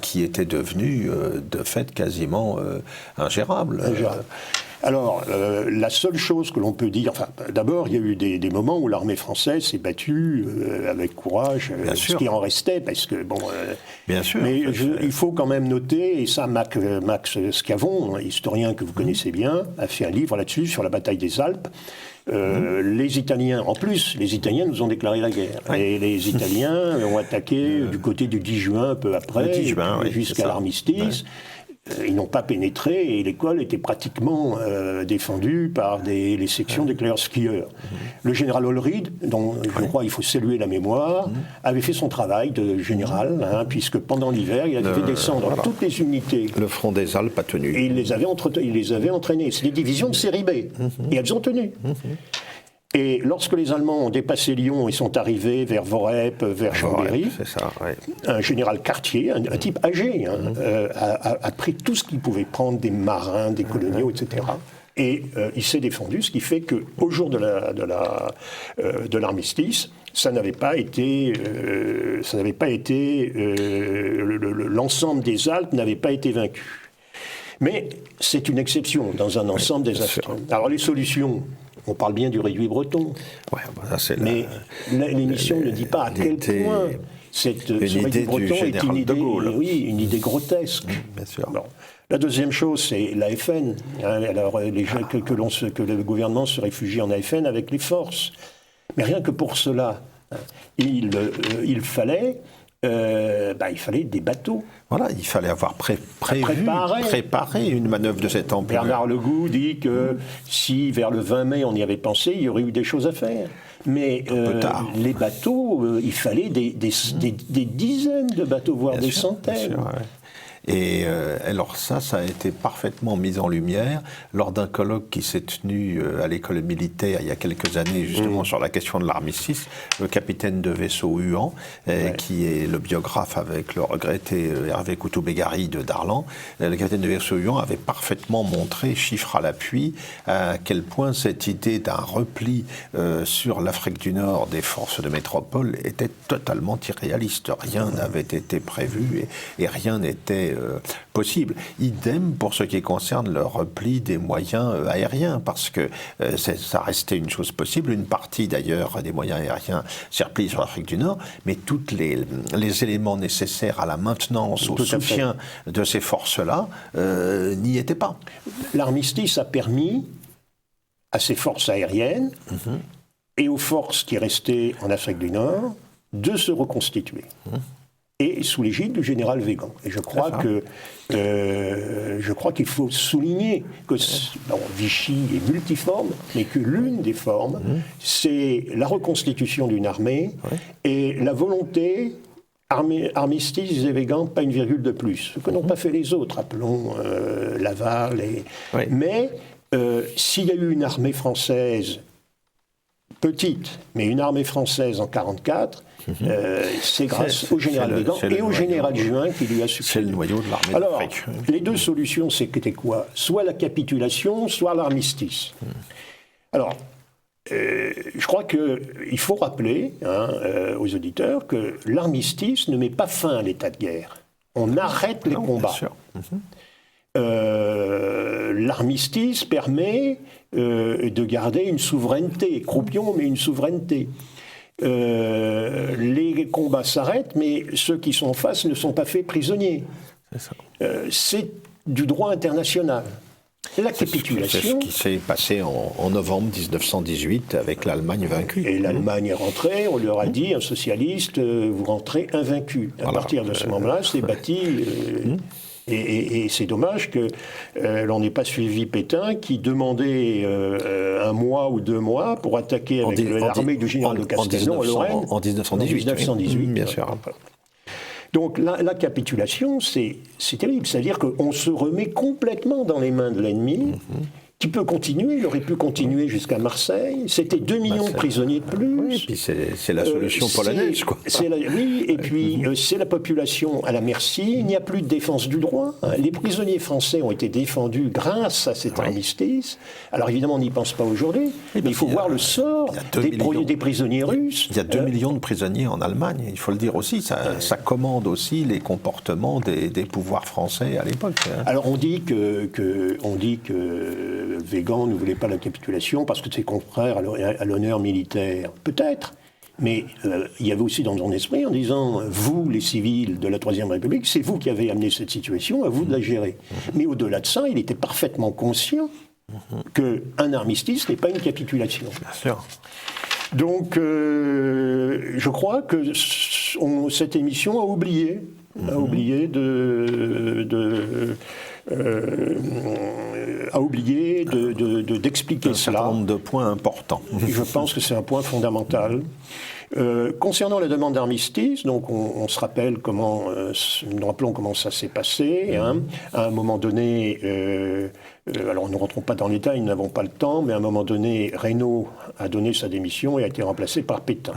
qui était devenue de fait quasiment ingérable. Alors, la seule chose que l'on peut dire, enfin, d'abord, il y a eu des moments où l'armée française s'est battue avec courage, ce qui en restait, parce que, bon... Bien sûr. Mais il faut quand même noter, et ça, Max Scavon, historien que vous connaissez bien, a fait un livre là-dessus, sur la bataille des Alpes. Les Italiens, en plus, les Italiens nous ont déclaré la guerre. Oui. Et les Italiens ont attaqué du côté du 10 juin, peu après, jusqu'à l'armistice. Ils n'ont pas pénétré et l'école était pratiquement défendue par les sections des clairs-skieurs. Le général Olryd, dont je crois il faut saluer la mémoire, avait fait son travail de général, puisque pendant l'hiver, il avait fait descendre toutes les unités. Le front des Alpes a tenu. Et il les avait entraînées. C'est des divisions de série B. Et elles ont tenu. Et lorsque les Allemands ont dépassé Lyon et sont arrivés vers Vorep, vers Chambéry, un général Cartier, un type âgé, a pris tout ce qu'il pouvait prendre, des marins, des coloniaux, etc. Et il s'est défendu, ce qui fait qu'au jour de l'armistice, ça n'avait pas été, l'ensemble des Alpes n'avait pas été vaincu. Mais c'est une exception dans un ensemble désastreux. Alors les solutions. On parle bien du réduit breton. Ouais, bah ça, mais l'émission ne dit pas à quel point ce réduit breton est une idée, une idée grotesque. Bien sûr. Bon. La deuxième chose, c'est l'AFN. Alors, que le gouvernement se réfugie en AFN avec les forces. Mais rien que pour cela, il fallait des bateaux. Voilà, il fallait avoir préparé une manœuvre de cette ampleur. Bernard Legout dit que si vers le 20 mai on y avait pensé, il y aurait eu des choses à faire. Mais les bateaux, il fallait des dizaines de bateaux, voire des centaines. Bien sûr, ouais. Et alors ça a été parfaitement mis en lumière lors d'un colloque qui s'est tenu à l'école militaire il y a quelques années, justement sur la question de l'armistice. Le capitaine de vaisseau Huan, qui est le biographe avec le regretté Hervé Coutou-Bégari de Darlan, le capitaine de vaisseau Huan avait parfaitement montré, chiffres à l'appui, à quel point cette idée d'un repli sur l'Afrique du Nord des forces de métropole était totalement irréaliste. Rien n'avait été prévu et rien n'était possible. Idem pour ce qui concerne le repli des moyens aériens, parce que ça restait une chose possible. Une partie d'ailleurs des moyens aériens s'est repliée sur l'Afrique du Nord, mais tous les éléments nécessaires à la maintenance, au soutien de ces forces-là n'y étaient pas. L'armistice a permis à ces forces aériennes et aux forces qui restaient en Afrique du Nord de se reconstituer. Et sous l'égide du général Weygand. Et je crois qu'il faut souligner que Vichy est multiforme, mais que l'une des formes, c'est la reconstitution d'une armée et la volonté, armistice, disait Weygand, pas une virgule de plus. Ce que n'ont pas fait les autres, appelons Laval. Mais s'il y a eu une armée française petite, mais une armée française en 1944, c'est grâce au général Weygand et au général Juin qui lui a succédé. C'est le noyau de l'armée d'Afrique. Alors, les deux solutions, c'était quoi ? Soit la capitulation, soit l'armistice. Alors, je crois qu'il faut rappeler aux auditeurs que l'armistice ne met pas fin à l'état de guerre. On arrête les combats. L'armistice permet de garder une souveraineté, croupion, mais une souveraineté. Les combats s'arrêtent, mais ceux qui sont en face ne sont pas faits prisonniers. C'est du droit international. La capitulation... C'est ce qui s'est passé en novembre 1918 avec l'Allemagne vaincue. Et l'Allemagne est rentrée, on leur a dit, un socialiste, vous rentrez invaincu. À partir de ce moment-là, c'est bâti... Et c'est dommage que l'on n'ait pas suivi Pétain qui demandait 1 mois ou 2 mois pour attaquer avec l'armée du général de Castelnau en Lorraine. En 1918. Bien sûr. Donc la capitulation, c'est terrible. C'est-à-dire qu'on se remet complètement dans les mains de l'ennemi qui peut continuer, il aurait pu continuer jusqu'à Marseille. C'était 2 millions de prisonniers de plus. Oui, et puis c'est la solution polonaise, quoi. Oui, et puis c'est la population à la merci. Il n'y a plus de défense du droit. Les prisonniers français ont été défendus grâce à cet armistice. Alors évidemment, on n'y pense pas aujourd'hui, mais il faut voir le sort des prisonniers russes. Il y a 2 millions de prisonniers en Allemagne, il faut le dire aussi. Ça commande aussi les comportements des pouvoirs français à l'époque. Alors on dit que Weygand ne voulait pas la capitulation parce que c'est contraire à l'honneur militaire. Peut-être. Mais il y avait aussi dans son esprit en disant « Vous, les civils de la Troisième République, c'est vous qui avez amené cette situation, à vous de la gérer. » Mais au-delà de ça, il était parfaitement conscient qu'un armistice n'est pas une capitulation. Bien sûr. Donc, je crois que cette émission a oublié d'expliquer cela. Un certain nombre de points importants. Je pense que c'est un point fondamental. Concernant la demande d'armistice, donc on se rappelle nous rappelons comment ça s'est passé. Hein. À un moment donné, alors ne rentrons pas dans les détails, nous n'avons pas le temps, mais à un moment donné, Reynaud a donné sa démission et a été remplacé par Pétain.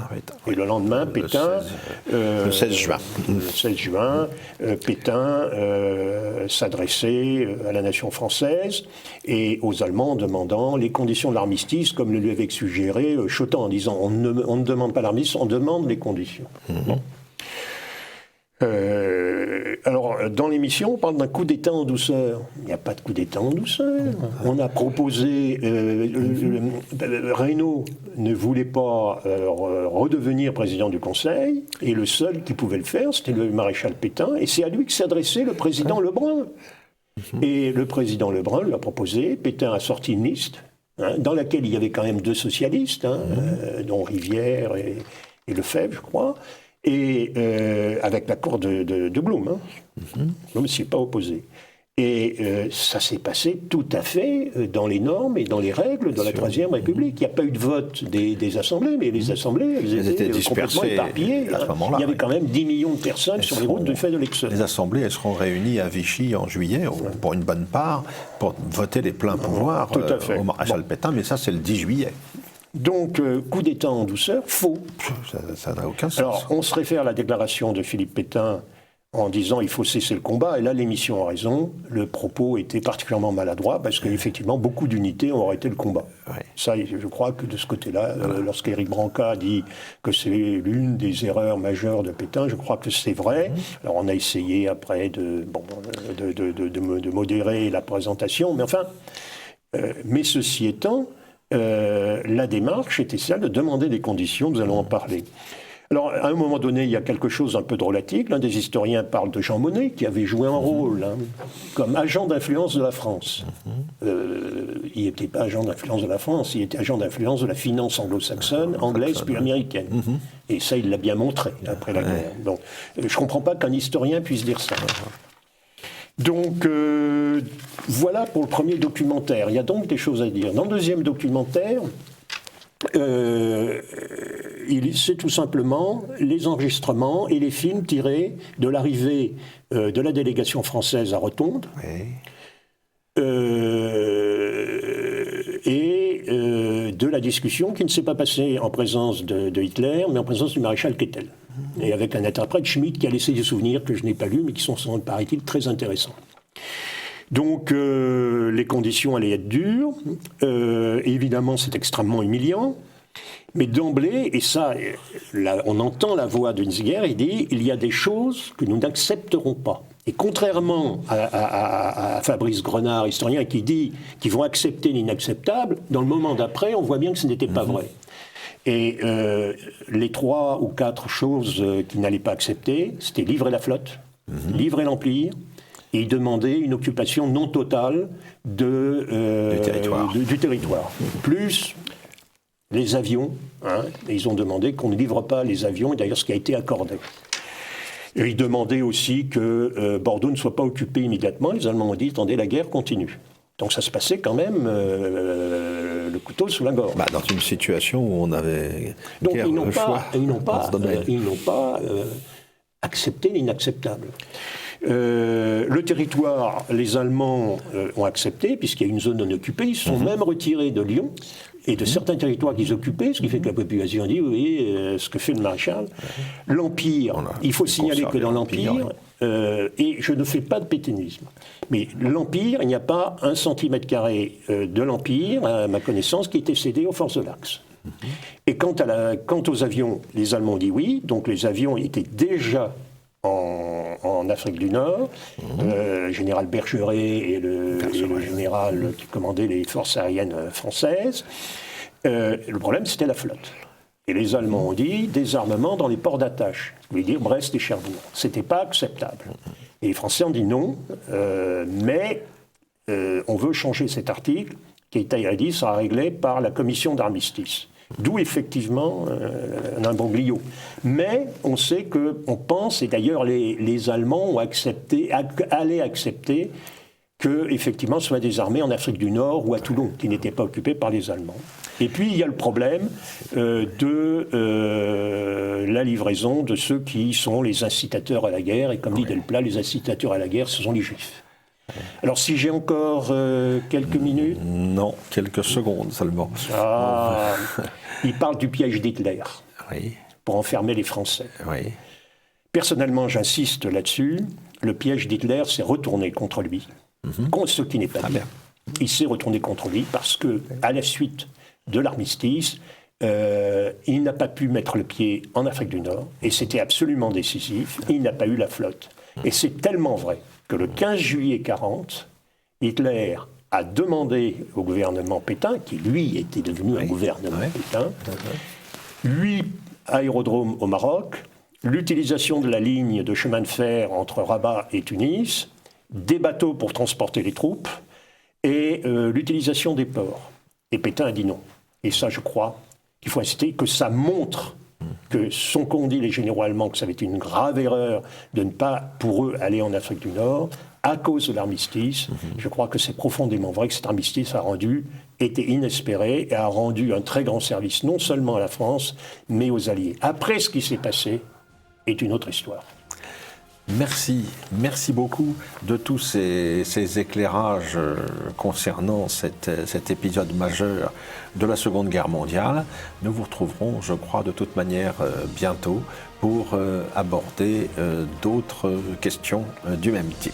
Et le lendemain, Pétain... Le 16 juin. Le 16 juin, Pétain s'adressait à la nation française et aux Allemands en demandant les conditions de l'armistice, comme le lui avait suggéré Schottand, en disant on ne demande pas l'armistice, on demande les conditions. Bon. Alors, dans l'émission, on parle d'un coup d'État en douceur. Il n'y a pas de coup d'État en douceur. On a proposé... Reynaud ne voulait pas redevenir président du Conseil, et le seul qui pouvait le faire, c'était le maréchal Pétain, et c'est à lui que s'adressait le président Lebrun. Et le président Lebrun lui a proposé, Pétain a sorti une liste, dans laquelle il y avait quand même 2 socialistes, dont Rivière et Lefebvre, je crois, et avec l'accord de Blum. Blum ne s'y est pas opposé. Et ça s'est passé tout à fait dans les normes et dans les règles de la Troisième République. Il n'y a pas eu de vote des assemblées, mais les assemblées, elles étaient complètement éparpillées. À ce moment-là, il y avait quand même 10 millions de personnes sur les routes du fait de l'Exode. Les assemblées, elles seront réunies à Vichy en juillet, pour une bonne part, pour voter les pleins pouvoirs au maréchal Pétain, mais ça c'est le 10 juillet. Donc, coup d'État en douceur, faux. Ça n'a aucun sens. Alors, on se réfère à la déclaration de Philippe Pétain en disant il faut cesser le combat, et là l'émission a raison, le propos était particulièrement maladroit, parce qu'effectivement, beaucoup d'unités ont arrêté le combat. Ouais. Ça, je crois que de ce côté-là, lorsqu'Éric Branca dit que c'est l'une des erreurs majeures de Pétain, je crois que c'est vrai. Alors, on a essayé après de modérer la présentation, mais enfin, mais ceci étant, la démarche était celle de demander des conditions, nous allons en parler. Alors, à un moment donné, il y a quelque chose un peu drôlatique. L'un des historiens parle de Jean Monnet, qui avait joué un rôle comme agent d'influence de la France. Il n'était pas agent d'influence de la France, il était agent d'influence de la finance anglo-saxonne, anglaise puis américaine. Et ça, il l'a bien montré après la guerre. Donc, je ne comprends pas qu'un historien puisse dire ça. Donc, voilà pour le premier documentaire. Il y a donc des choses à dire. Dans le deuxième documentaire, c'est tout simplement les enregistrements et les films tirés de l'arrivée de la délégation française à Rotonde et de la discussion qui ne s'est pas passée en présence de Hitler, mais en présence du maréchal Keitel. Et avec un interprète, Schmitt, qui a laissé des souvenirs que je n'ai pas lus, mais qui sont, paraît-il, très intéressants. Donc, les conditions allaient être dures. Évidemment, c'est extrêmement humiliant. Mais d'emblée, et ça, là, on entend la voix de Hunziker, il dit « il y a des choses que nous n'accepterons pas ». Et contrairement à Fabrice Grenard, historien, qui dit qu'ils vont accepter l'inacceptable, dans le moment d'après, on voit bien que ce n'était pas vrai. Et les 3 ou 4 choses qu'il n'allait pas accepter, c'était livrer la flotte, livrer l'Empire, et demander une occupation non totale du territoire. Plus les avions, et ils ont demandé qu'on ne livre pas les avions, et d'ailleurs ce qui a été accordé. Et ils demandaient aussi que Bordeaux ne soit pas occupé immédiatement. Les Allemands ont dit, attendez, la guerre continue. Donc ça se passait quand même le couteau sous la gorge. Dans une situation où on avait guère le choix. Ils n'ont pas accepté l'inacceptable. Le territoire, les Allemands ont accepté, puisqu'il y a une zone non occupée. Ils se sont même retirés de Lyon et de certains territoires qu'ils occupaient, ce qui fait que la population dit, oui, ce que fait le maréchal. L'Empire, il faut signaler que dans l'Empire, et je ne fais pas de pétainisme, mais l'Empire, il n'y a pas 1 cm² de l'Empire, à ma connaissance, qui était cédé aux forces de l'Axe. Et quant aux avions, les Allemands ont dit oui, donc les avions étaient déjà en Afrique du Nord, le général Bergeret et le général qui commandait les forces aériennes françaises. Le problème, c'était la flotte. Et les Allemands ont dit désarmement dans les ports d'attache, ça veut dire Brest et Cherbourg. C'était pas acceptable. Et les Français ont dit non, mais on veut changer cet article qui sera réglé par la commission d'armistice. D'où effectivement un imbroglio. Mais on sait qu'on pense, et d'ailleurs les Allemands ont allaient accepter que effectivement soit désarmé en Afrique du Nord ou à Toulon, qui n'était pas occupé par les Allemands. Et puis il y a le problème de la livraison de ceux qui sont les incitateurs à la guerre, et comme dit Delplat, les incitateurs à la guerre, ce sont les Juifs. Alors si j'ai encore quelques minutes... Non, quelques secondes seulement. Il parle du piège d'Hitler, pour enfermer les Français. Oui. Personnellement, j'insiste là-dessus, le piège d'Hitler s'est retourné contre lui, contre ce qui n'est pas bien. Il s'est retourné contre lui parce que, à la suite de l'armistice, il n'a pas pu mettre le pied en Afrique du Nord, et c'était absolument décisif, il n'a pas eu la flotte. Et c'est tellement vrai que le 15 juillet 1940, Hitler a demandé au gouvernement Pétain, qui lui était devenu un gouvernement Pétain, 8 aérodromes au Maroc, l'utilisation de la ligne de chemin de fer entre Rabat et Tunis, des bateaux pour transporter les troupes et l'utilisation des ports. Et Pétain a dit non. Et ça, je crois qu'il faut insister, que ça montre que sont qu'ont dit les généraux allemands que ça avait été une grave erreur de ne pas, pour eux, aller en Afrique du Nord, à cause de l'armistice. Je crois que c'est profondément vrai que cet armistice était inespéré et a rendu un très grand service, non seulement à la France, mais aux Alliés. Après, ce qui s'est passé est une autre histoire. Merci beaucoup de tous ces éclairages concernant cet épisode majeur de la Seconde Guerre mondiale. Nous vous retrouverons, je crois, de toute manière bientôt pour aborder d'autres questions du même type.